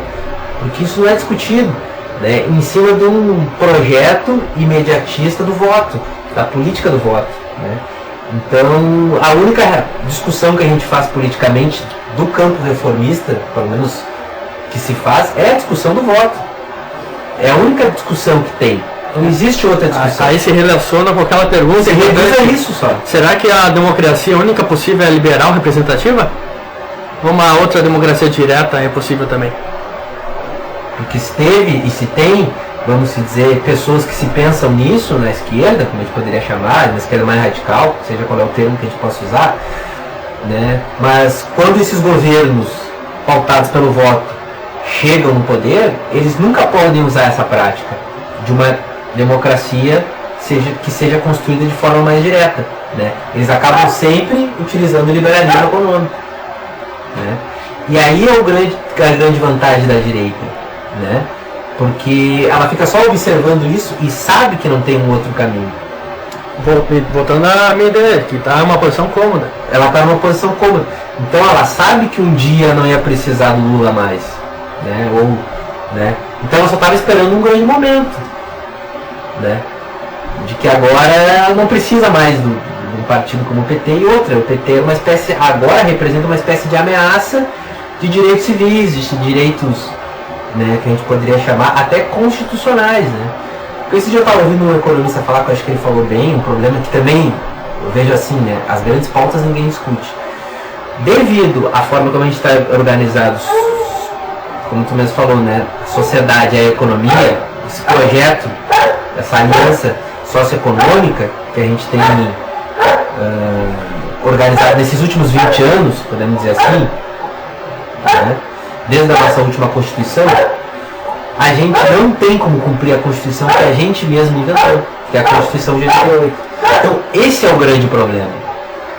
porque isso não é discutido, né, em cima de um projeto imediatista do voto, da política do voto, né? Então a única discussão que a gente faz politicamente do campo reformista, pelo menos que se faz, é a discussão do voto. É a única discussão que tem. Não existe outra discussão. Aí se relaciona com aquela pergunta. Se reduz a isso só. Será que a democracia única possível é liberal representativa? Ou uma outra democracia direta é possível também? Porque se teve e se tem, vamos dizer, pessoas que se pensam nisso na esquerda, como a gente poderia chamar, na esquerda mais radical, seja qual é o termo que a gente possa usar, né? Mas quando esses governos pautados pelo voto chegam no poder, eles nunca podem usar essa prática de uma democracia que seja construída de forma mais direta, né? Eles acabam sempre utilizando o liberalismo econômico, né? E aí é a grande vantagem da direita, né? Porque ela fica só observando isso e sabe que não tem um outro caminho. Voltando na minha ideia, que está em uma posição cômoda. Ela está numa posição cômoda. Então ela sabe que um dia não ia precisar do Lula mais, né? Né? Então ela só estava esperando um grande momento, né? De que agora ela não precisa mais de um partido como o PT e outra. O PT é uma espécie, agora representa uma espécie de ameaça de direitos civis, de direitos, né, que a gente poderia chamar até constitucionais, né? Porque esse dia eu estava ouvindo um economista falar, que eu acho que ele falou bem, um problema que também eu vejo assim, né? As grandes pautas ninguém discute. Devido à forma como a gente está organizado, como tu mesmo falou, né? A sociedade, a economia, esse projeto, essa aliança socioeconômica que a gente tem organizado nesses últimos 20 anos, podemos dizer assim, né? Desde a nossa última Constituição, a gente não tem como cumprir a Constituição que a gente mesmo inventou, que é a Constituição de 88. Então esse é o grande problema.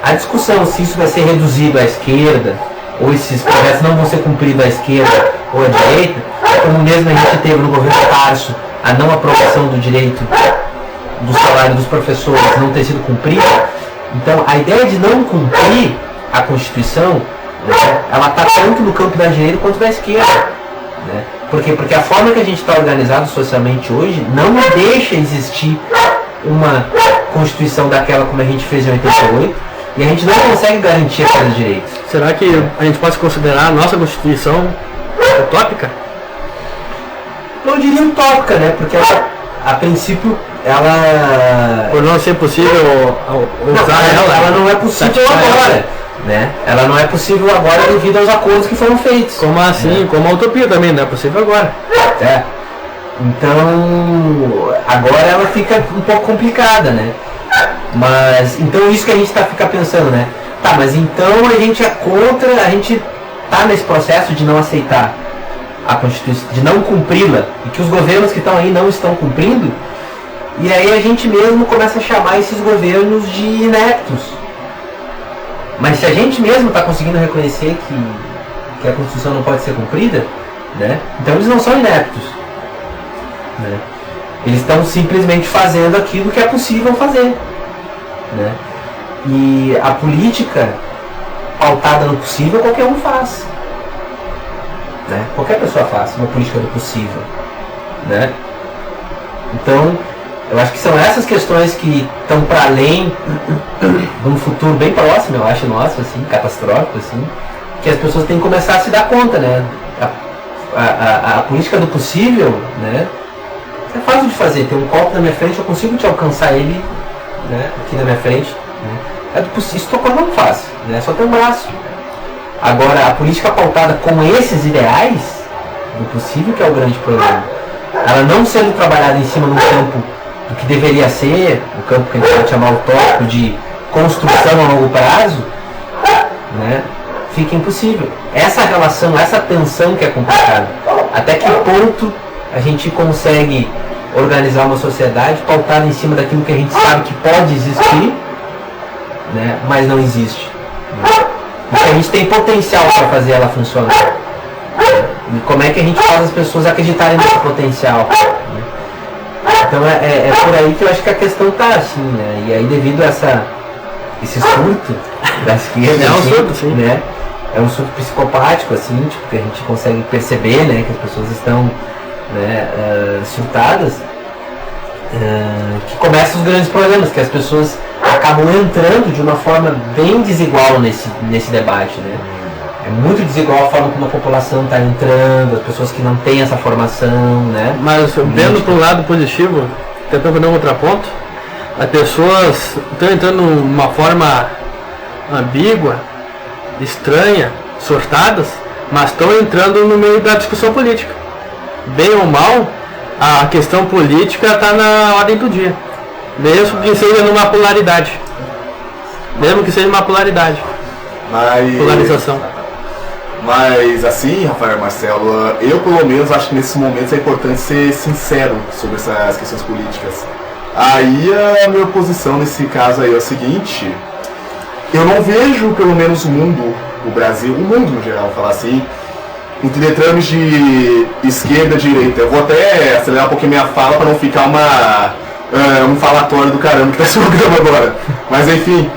A discussão se isso vai ser reduzido à esquerda, ou esses projetos não vão ser cumpridos à esquerda ou à direita, como mesmo a gente teve no governo Tarso a não aprovação do direito do salário dos professores não ter sido cumprido. Então a ideia de não cumprir a Constituição, né, ela está tanto no campo da direita quanto da esquerda, né? Por quê? Porque a forma que a gente está organizado socialmente hoje não deixa existir uma Constituição daquela como a gente fez em 88, e a gente não consegue garantir aqueles direitos. Será que a gente pode considerar a nossa Constituição utópica? Não diria utópica, né? Porque ela, a princípio, ela... Por não ser possível usar ela não é possível agora, né? Ela não é possível agora devido aos acordos que foram feitos. Como assim? Como a utopia também, não é possível agora. É. Então, agora ela fica um pouco complicada, né? Mas, então isso que a gente fica pensando, né? Tá, mas então a gente é contra, a gente tá nesse processo de não aceitar a Constituição, de não cumpri-la, e que os governos que estão aí não estão cumprindo, e aí a gente mesmo começa a chamar esses governos de ineptos. Mas se a gente mesmo está conseguindo reconhecer que a Constituição não pode ser cumprida, né? Então eles não são ineptos, né? Eles estão simplesmente fazendo aquilo que é possível fazer, né? E a política pautada no possível qualquer um faz, né? Qualquer pessoa faz uma política do possível, né? Então eu acho que são essas questões que estão para além de um futuro bem próximo, eu acho, nosso, assim, catastrófico, assim, que as pessoas têm que começar a se dar conta, né? A política do possível, né? É fácil de fazer, tem um copo na minha frente, eu consigo te alcançar ele, né? Aqui na minha frente, né? É do possível, isso não fácil, né? Só tem um braço. Agora, a política pautada com esses ideais do possível que é o grande problema. Ela não sendo trabalhada em cima de um campo do que deveria ser, o campo que a gente pode chamar utópico de construção a longo prazo, né? Fica impossível. Essa relação, essa tensão que é complicada. Até que ponto a gente consegue organizar uma sociedade pautada em cima daquilo que a gente sabe que pode existir, né, mas não existe, né? E que a gente tem potencial para fazer ela funcionar, né? E como é que a gente faz as pessoas acreditarem nesse potencial, né? Então é por aí que eu acho que a questão está assim, né? E aí devido a esse surto da esquerda, é um surto, sim, né? É um surto psicopático, assim, tipo, que a gente consegue perceber, né, que as pessoas estão, né, surtadas, que começam os grandes problemas, que as pessoas acabam entrando de uma forma bem desigual nesse debate, né? É muito desigual a forma como a população está entrando, as pessoas que não têm essa formação, né? Mas vendo para um lado positivo, tentando fazer um contraponto, as pessoas estão entrando de uma forma ambígua, estranha, surtadas, mas estão entrando no meio da discussão política. Bem ou mal, a questão política está na ordem do dia, mesmo que seja numa polaridade, polarização. Mas assim, Rafael, Marcelo, eu pelo menos acho que nesses momentos é importante ser sincero sobre essas questões políticas. Aí a minha posição nesse caso aí é o seguinte: eu não vejo, pelo menos o mundo, o Brasil, o mundo no geral, falar assim, entre detrames de esquerda e direita. Eu vou até acelerar um pouquinho minha fala para não ficar um falatório do caramba que tá esse programa agora. Mas enfim,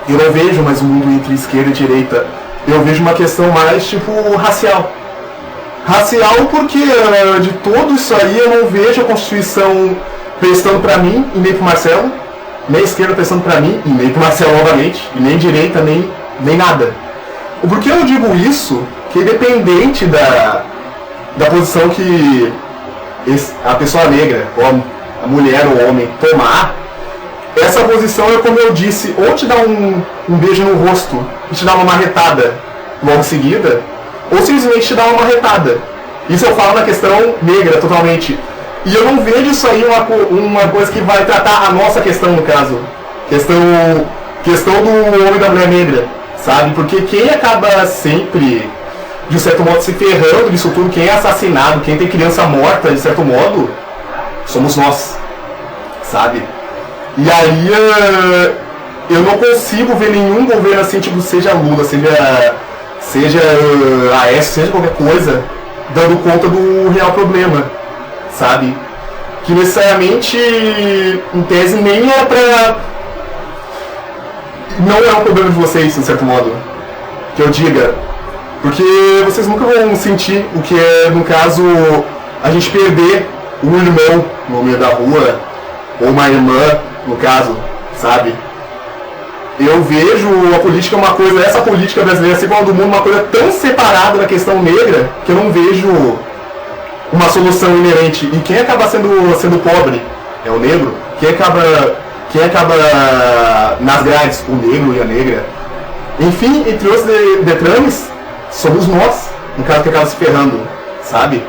eu não vejo mais o mundo entre esquerda e direita. Eu vejo uma questão mais tipo racial. Racial porque de tudo isso aí eu não vejo a Constituição prestando pra mim e nem pro Marcelo, nem a esquerda prestando pra mim e nem pro Marcelo novamente, e nem direita, nem nada. O porquê eu digo isso, que independente da posição que a pessoa negra, ou a mulher ou o homem tomar, essa posição é, como eu disse, ou te dá um beijo no rosto e te dá uma marretada logo em seguida, ou simplesmente te dá uma marretada. Isso eu falo na questão negra totalmente. E eu não vejo isso aí uma coisa que vai tratar a nossa questão, no caso. Questão do homem e da mulher negra, sabe? Porque quem acaba sempre, de certo modo, se ferrando disso tudo, quem é assassinado, quem tem criança morta, de certo modo, somos nós, sabe? E aí eu não consigo ver nenhum governo assim, tipo, seja Lula, seja Aécio, seja qualquer coisa, dando conta do real problema, sabe? Que necessariamente, em tese, nem é pra... Não é um problema de vocês, de certo modo, que eu diga. Porque vocês nunca vão sentir o que é, no caso, a gente perder um irmão no meio da rua, ou uma irmã, no caso, sabe? Eu vejo a política uma coisa, essa política brasileira, assim como a do mundo, uma coisa tão separada da questão negra, que eu não vejo uma solução inerente. E quem acaba sendo pobre é o negro. Quem acaba nas grades, o negro e a negra. Enfim, entre outros detrames, somos nós, no caso, que acaba se ferrando, sabe?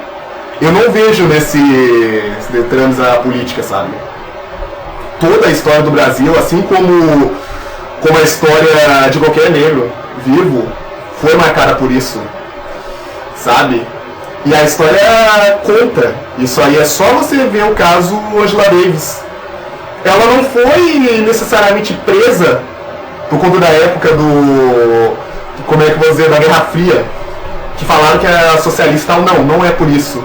Eu não vejo nesses detrames a política, sabe? Toda a história do Brasil, assim como a história de qualquer negro vivo, foi marcada por isso, sabe? E a história conta. Isso aí é só você ver o caso Angela Davis. Ela não foi necessariamente presa por conta da época como é que eu vou dizer, da Guerra Fria, que falaram que era socialista. Não é por isso.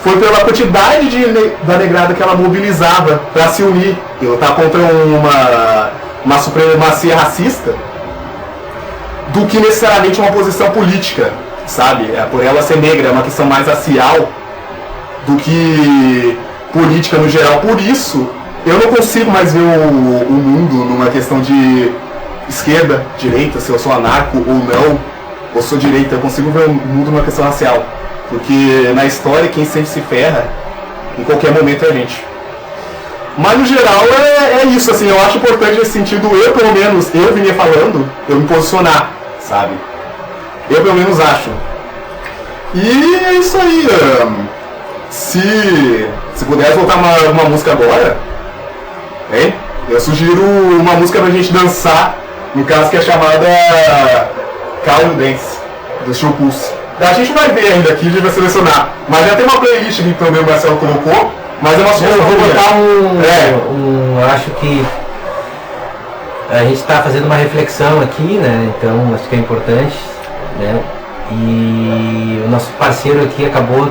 Foi pela quantidade da negrada que ela mobilizava para se unir e lutar contra uma supremacia racista, do que necessariamente uma posição política, sabe? Por ela ser negra, é uma questão mais racial do que política no geral. Por isso, eu não consigo mais ver o mundo numa questão de esquerda, direita, se eu sou anarco ou não, ou sou direita. Eu consigo ver o mundo numa questão racial. Porque na história quem sempre se ferra, em qualquer momento, é a gente. Mas no geral é isso, assim, eu acho importante nesse sentido, pelo menos, eu vinha falando, eu me posicionar, sabe? Eu pelo menos acho. E é isso aí. Se puder voltar uma música agora, hein? Eu sugiro uma música pra gente dançar, no caso que é chamada Call Dance, do Steel Pulse. A gente vai ver ainda aqui, a gente vai selecionar. Mas já tem uma playlist que também o Marcelo colocou, mas é uma sugestão. Eu vou botar acho que a gente está fazendo uma reflexão aqui, né? Então acho que é importante, né? E o nosso parceiro aqui acabou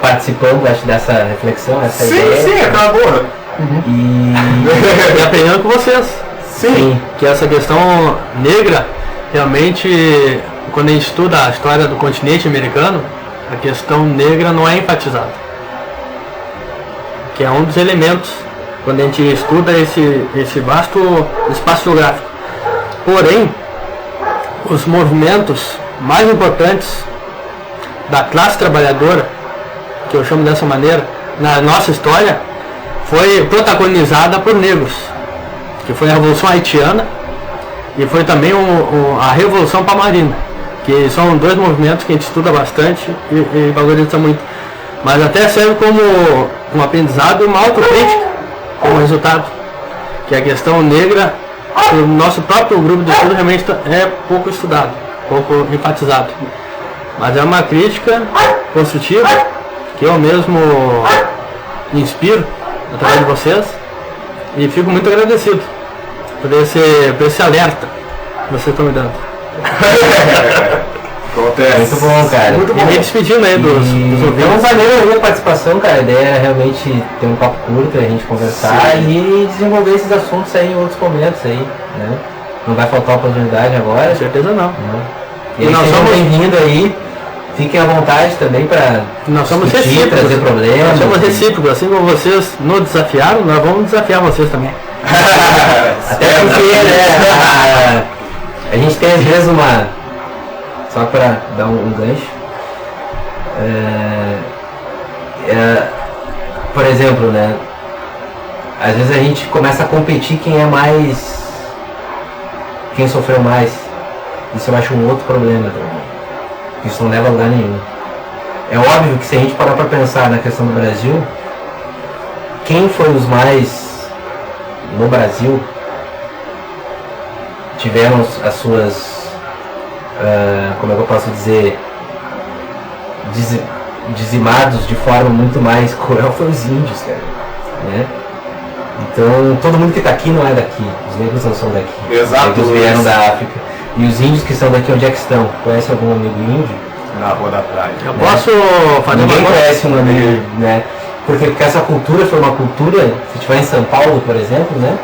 participando, acho, dessa reflexão, essa ideia. Sim, acabou. E aprendendo com vocês. Sim. Que essa questão negra, realmente, quando a gente estuda a história do continente americano, a questão negra não é enfatizada. Que é um dos elementos quando a gente estuda esse vasto espaço geográfico. Porém, os movimentos mais importantes da classe trabalhadora, que eu chamo dessa maneira, na nossa história, foi protagonizada por negros, que foi a Revolução Haitiana e foi também a Revolução Palmarina, que são dois movimentos que a gente estuda bastante e valoriza muito, mas até serve como um aprendizado e uma autocrítica como resultado, que a questão negra, o nosso próprio grupo de estudo realmente é pouco estudado. pouco enfatizado. Mas é uma crítica construtiva que eu mesmo inspiro através de vocês e fico muito agradecido por esse alerta que vocês estão me dando. Acontece. Muito bom, cara. Muito bom. E me despedindo aí dos ouvintes. Então valeu aí a participação, cara. A ideia era realmente ter um papo curto, a gente conversar e desenvolver esses assuntos aí em outros momentos aí, né? Não vai faltar oportunidade agora. Com certeza não. Né? E nós nós somos- somos bem-vindos aí. Fiquem à vontade também para Nós somos discutir, recíprocos. trazer problemas. Nós somos recíprocos. Assim como vocês nos desafiaram, nós vamos desafiar vocês também. Até porque, né, a gente tem às vezes uma... Só para dar um gancho. Por exemplo, né? Às vezes a gente começa a competir quem é mais... Quem sofreu mais. Isso eu acho um outro problema também. Isso não leva a lugar nenhum. É óbvio que se a gente parar para pensar na questão do Brasil, quem foi os mais no Brasil tiveram as suas, como é que eu posso dizer, dizimados de forma muito mais cruel foi os índios, cara, né? Então todo mundo que está aqui não é daqui, os negros não são daqui, Exato, eles vieram da África. E os índios que são daqui, onde é que estão? Conhece algum amigo índio? Na rua da praia. Eu posso fazer Ninguém uma coisa? conhece um amigo, né? Porque essa cultura foi uma cultura, se estiver em São Paulo, por exemplo, né?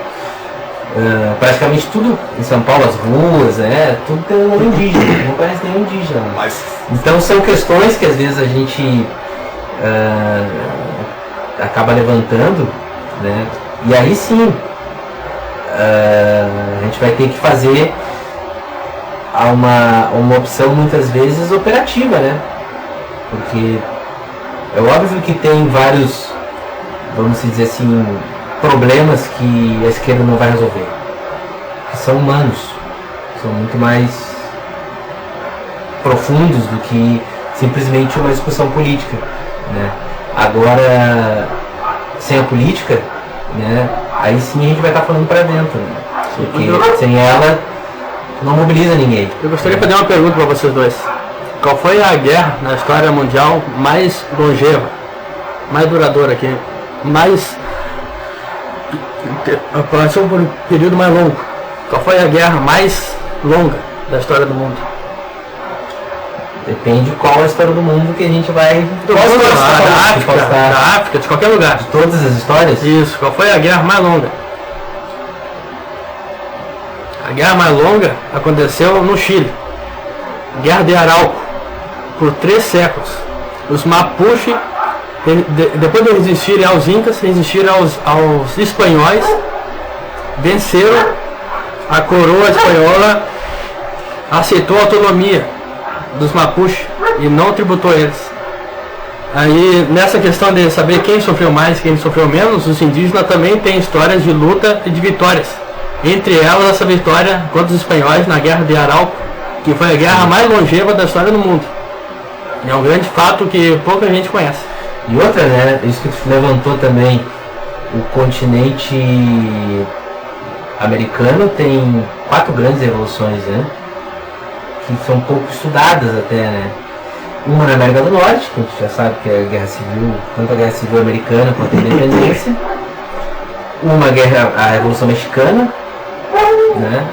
Praticamente tudo em São Paulo, as ruas, né? Tudo tem um nome indígena, não conhece nenhum indígena. Mas Então são questões que às vezes a gente acaba levantando, né? E aí sim, a gente vai ter que fazer uma opção muitas vezes operativa, né? Porque é óbvio que tem vários, vamos dizer assim, problemas que a esquerda não vai resolver, que são humanos, são muito mais profundos do que simplesmente uma discussão política, né? Agora, sem a política, né, aí sim a gente vai estar falando para dentro, né? Porque sem ela não mobiliza ninguém. Eu gostaria de fazer uma pergunta para vocês dois. Qual foi a guerra na história mundial mais longeva, mais duradoura aqui, mais... passou por um período mais longo? Qual foi a guerra mais longa da história do mundo? Depende qual a história do mundo que a gente vai... Do Qual mundo, história você tá da falando? África, Posso estar- da África, de qualquer lugar. Todas as histórias? Isso, qual foi a guerra mais longa? A guerra mais longa aconteceu no Chile. Guerra de Arauco, por 3 séculos. Os Mapuche, depois de resistirem aos Incas, resistiram aos espanhóis, venceram, a coroa espanhola aceitou a autonomia dos Mapuche e não tributou eles. Aí, nessa questão de saber quem sofreu mais, quem sofreu menos, os indígenas também têm histórias de luta e de vitórias. Entre elas, essa vitória contra os espanhóis na Guerra de Arauco, que foi a guerra mais longeva da história do mundo. É um grande fato que pouca gente conhece. E outra, né, isso que tu levantou também, o continente americano tem 4 grandes revoluções, né, que são pouco estudadas até, né. Uma na América do Norte, que a gente já sabe que é a Guerra Civil, tanto a Guerra Civil Americana quanto a Independência. Uma guerra, a Revolução Mexicana, né,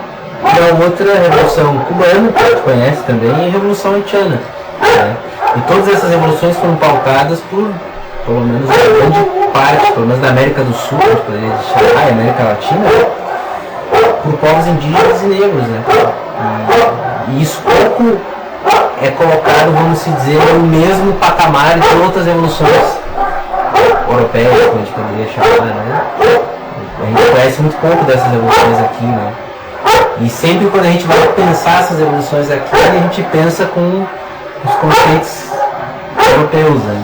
e a outra a Revolução Cubana, que a gente conhece também, e a Revolução Haitiana, né. E todas essas revoluções foram pautadas por, pelo menos uma grande parte, pelo menos da América do Sul, que a gente poderia chamar, e América Latina, por povos indígenas e negros, né. E isso pouco é colocado, vamos se dizer, no mesmo patamar de outras revoluções europeias, como a gente poderia chamar, né. A gente conhece muito pouco dessas revoluções aqui, né. E sempre quando a gente vai pensar essas revoluções aqui, a gente pensa com os conceitos europeus, né.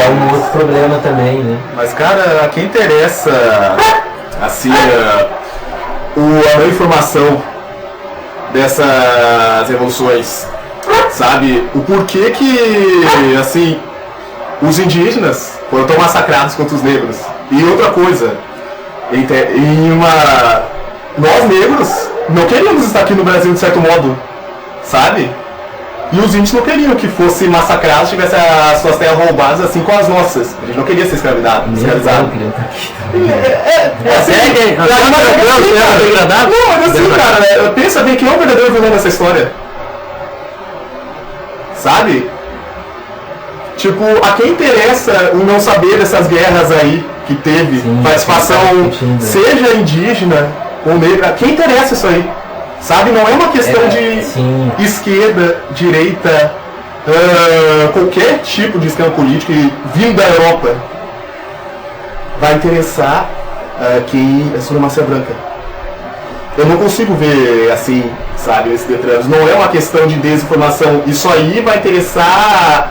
É um outro problema também, né. Mas, cara, a quem interessa, assim, a informação dessas revoluções, sabe? O porquê que, assim, os indígenas foram tão massacrados quanto os negros. E outra coisa, nós negros não queríamos estar aqui no Brasil de certo modo. sabe? E os índios não queriam que fosse massacrados, tivesse as suas terras roubadas assim com as nossas. A gente não queria ser escravizado. Não queria estar aqui. Não, mas assim, cara, pensa bem quem é o verdadeiro vilão dessa história. Sabe? Tipo, a quem interessa o não saber dessas guerras aí que teve, participação, seja indígena ou negra, a quem interessa isso aí? Sabe, não é uma questão de esquerda, direita, qualquer tipo de esquema político vindo da Europa. Vai interessar quem é supremacia branca. Eu não consigo ver assim, sabe, esse detrás. Não é uma questão de desinformação. Isso aí vai interessar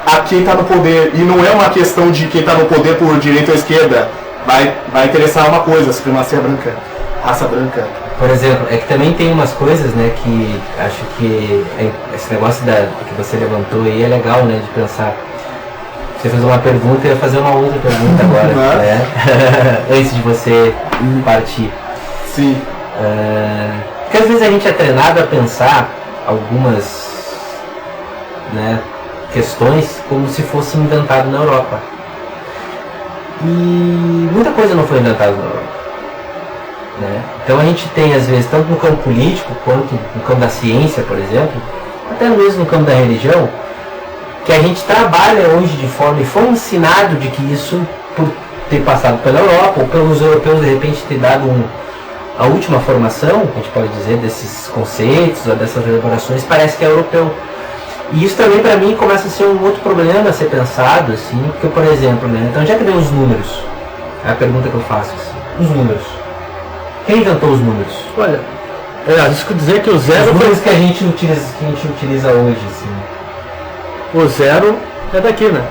a quem está no poder. E não é uma questão de quem está no poder por direita ou esquerda. Vai interessar uma coisa, supremacia branca, raça branca. Por exemplo, é que também tem umas coisas, né, que acho que esse negócio que você levantou aí é legal, né, de pensar. Você fez uma pergunta e eu ia fazer uma outra pergunta agora, né? Antes de você partir. Sim. Porque às vezes a gente é treinado a pensar algumas, né, questões como se fosse inventado na Europa. E muita coisa não foi inventada na Europa. Né? Então a gente tem, às vezes, tanto no campo político quanto no campo da ciência, por exemplo, até mesmo no campo da religião, que a gente trabalha hoje de forma, e foi ensinado de que isso, por ter passado pela Europa, ou pelos europeus de repente ter dado a última formação, a gente pode dizer, desses conceitos ou dessas elaborações, parece que é europeu. E isso também para mim começa a ser um outro problema a ser pensado, assim, porque, por exemplo, né, então já que vem os números, é a pergunta que eu faço, assim, os números. Quem inventou os números? Olha, eu arrisco dizer que o zero... Os números que a gente utiliza hoje, assim. O zero é daqui, né?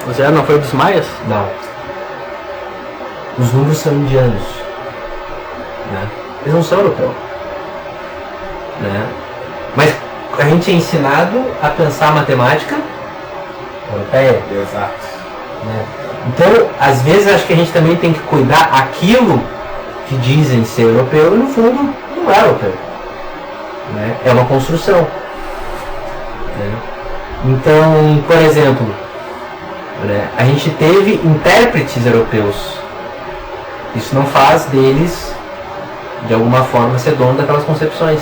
O zero não foi dos maias? Não. Os números são indianos. Né? Eles não são europeus. Né? Mas a gente é ensinado a pensar a matemática europeia. Exato. Né? Então, às vezes, acho que a gente também tem que cuidar aquilo que dizem ser europeu e, no fundo, não é europeu. Né? É uma construção. Né? Então, por exemplo, né, a gente teve intérpretes europeus. Isso não faz deles, de alguma forma, ser dono daquelas concepções.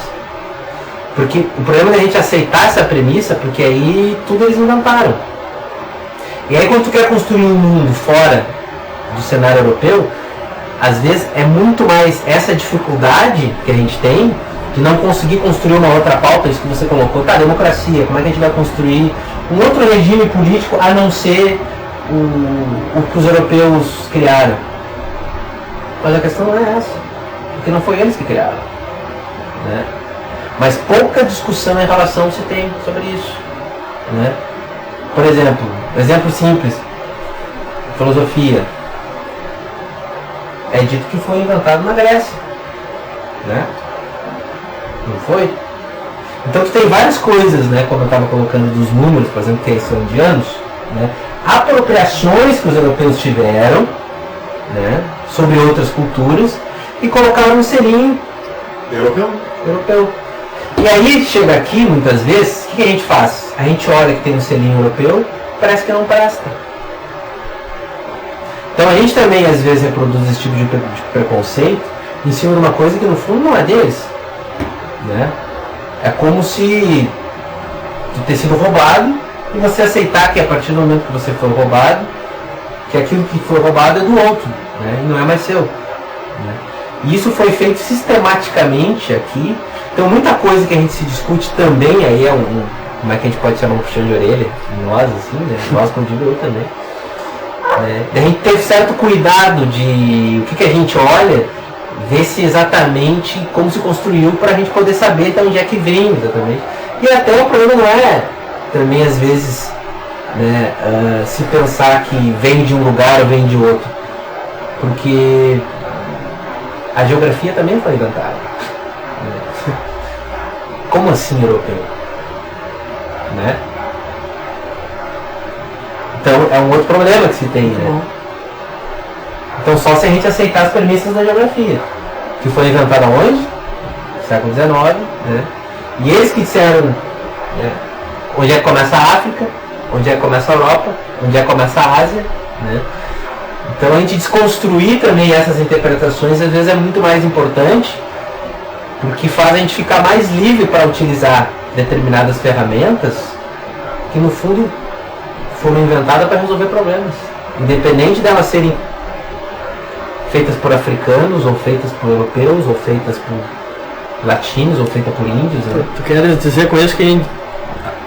Porque o problema é a gente aceitar essa premissa, porque aí tudo eles inventaram. E aí quando tu quer construir um mundo fora do cenário europeu, às vezes é muito mais essa dificuldade que a gente tem de não conseguir construir uma outra pauta, isso que você colocou, tá, democracia, como é que a gente vai construir um outro regime político a não ser o que os europeus criaram? Mas a questão não é essa, porque não foi eles que criaram. Né? Mas pouca discussão em relação se tem sobre isso. Né? Por exemplo simples, filosofia. É dito que foi inventado na Grécia. Né? Não foi? Então tu tem várias coisas, né, como eu estava colocando dos números, por exemplo, que são indianos, né? Apropriações que os europeus tiveram, né, sobre outras culturas e colocaram um selinho europeu. E aí chega aqui, muitas vezes, o que a gente faz? A gente olha que tem um selinho europeu, parece que não presta. Então a gente também às vezes reproduz esse tipo de preconceito em cima de uma coisa que no fundo não é deles. Né? É como se tu ter sido roubado e você aceitar que a partir do momento que você foi roubado, que aquilo que foi roubado é do outro, né? E não é mais seu. Né? E isso foi feito sistematicamente aqui. Então muita coisa que a gente se discute também, aí é como é que a gente pode chamar um puxão de orelha, nós assim, né? Nós como digo eu também. A gente teve certo cuidado de o que a gente olha, ver se exatamente como se construiu para a gente poder saber de onde é que vem exatamente. E até o problema não é também às vezes, né, se pensar que vem de um lugar ou vem de outro, porque a geografia também foi inventada. Como assim europeu? Né? Então é um outro problema que se tem, né? Então só se a gente aceitar as premissas da geografia, que foi inventada onde? século XIX, né? E eles que disseram, né, onde é que começa a África, onde é que começa a Europa, onde é que começa a Ásia, né? Então a gente desconstruir também essas interpretações às vezes é muito mais importante, porque faz a gente ficar mais livre para utilizar determinadas ferramentas que no fundo foram inventadas para resolver problemas, independente delas serem feitas por africanos, ou feitas por europeus, ou feitas por latinos, ou feitas por índios, né? Tu queres dizer com isso que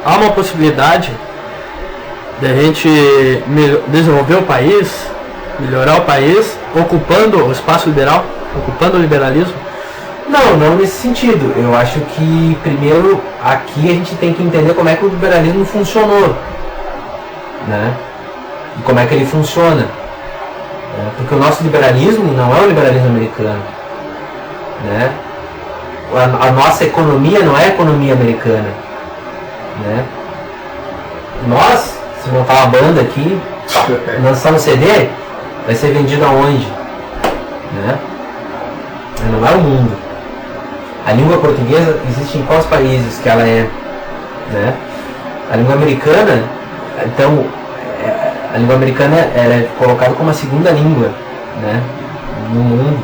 há uma possibilidade de a gente desenvolver o país, melhorar o país, ocupando o espaço liberal, ocupando o liberalismo? Não nesse sentido. Eu acho que primeiro aqui a gente tem que entender como é que o liberalismo funcionou, né? E como é que ele funciona, né? Porque o nosso liberalismo não é o liberalismo americano, né? A nossa economia não é a economia americana, né? Nós, se montar uma banda aqui, lançar um CD, vai ser vendido aonde? Né? Não é o mundo. A língua portuguesa existe em quais países que ela é? Né? A língua americana, então, a língua americana ela é colocada como a segunda língua, né, no mundo.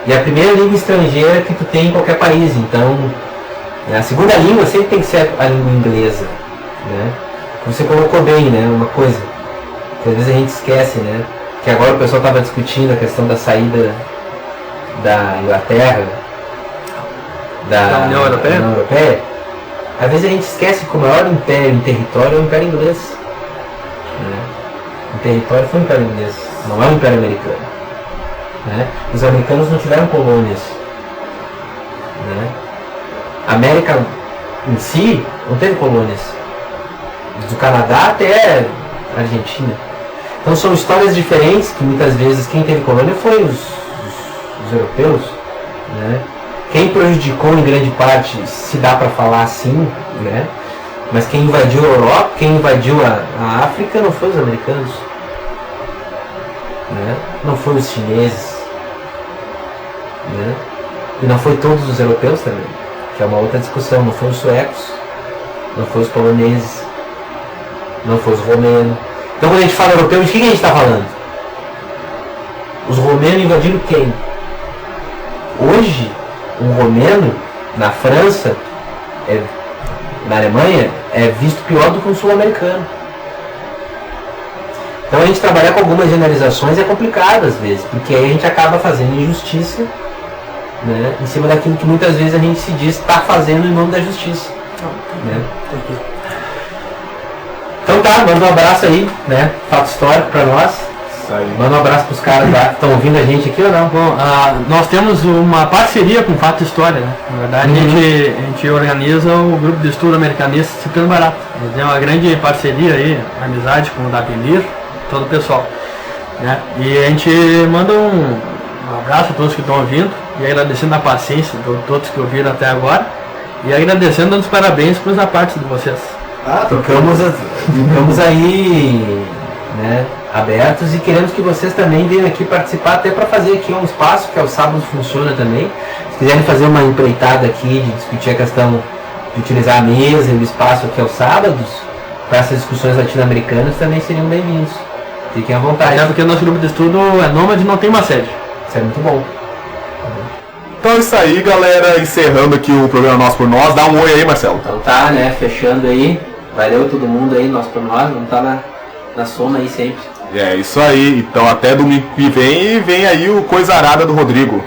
E a primeira língua estrangeira que tu tem em qualquer país. Então, a segunda língua sempre tem que ser a língua inglesa, né? Você colocou bem, né, uma coisa que às vezes a gente esquece, né? Que agora o pessoal estava discutindo a questão da saída da Inglaterra da União Europeia. Às vezes a gente esquece que o maior império em território é o Império Inglês, né? O território foi o Império Inglês, não é o Império Americano, né? Os americanos não tiveram colônias, né? A América em si não teve colônias, do Canadá até a Argentina. Então são histórias diferentes, que muitas vezes quem teve colônia foi os europeus, né? Quem prejudicou em grande parte, se dá para falar assim, né? Mas quem invadiu a Europa, quem invadiu a África não foi os americanos, né? Não foi os chineses, né? E não foi todos os europeus também, que é uma outra discussão. Não foi os suecos, não foi os poloneses, não foi os romenos. Então quando a gente fala europeu, de quem a gente está falando? Os romenos invadiram quem? Hoje, um romeno na França, na Alemanha, é visto pior do que um sul-americano. Então a gente trabalhar com algumas generalizações é complicado às vezes, porque aí a gente acaba fazendo injustiça, né, em cima daquilo que muitas vezes a gente se diz estar fazendo em nome da justiça, né? Então tá, manda um abraço aí, né? Fato histórico pra nós. Manda um abraço pros caras lá que estão ouvindo a gente aqui ou não? Bom, nós temos uma parceria com o Fato História, né? Na verdade, a gente organiza o grupo de estudo americanista Cipriano Barato. A gente tem uma grande parceria aí, amizade com o Davilir, todo o pessoal, né? E a gente manda um abraço a todos que estão ouvindo e agradecendo a paciência de todos que ouviram até agora e agradecendo, dando os parabéns por essa parte de vocês. Ficamos aí, né, abertos e queremos que vocês também venham aqui participar, até para fazer aqui um espaço que aos sábados funciona também. Se quiserem fazer uma empreitada aqui de discutir a questão de utilizar a mesa e o espaço aqui aos sábados para essas discussões latino-americanas, também seriam bem-vindos. Fiquem à vontade. É porque o nosso grupo de estudo é nômade e não tem uma sede. Isso é muito bom. Então é isso aí, galera, encerrando aqui o programa Nós por Nós. Dá um oi aí, Marcelo. Então tá, né, fechando aí. Valeu todo mundo aí, Nós por Nós. Vamos estar na soma aí sempre. É isso aí, então até domingo que vem aí o Coisa Arada do Rodrigo.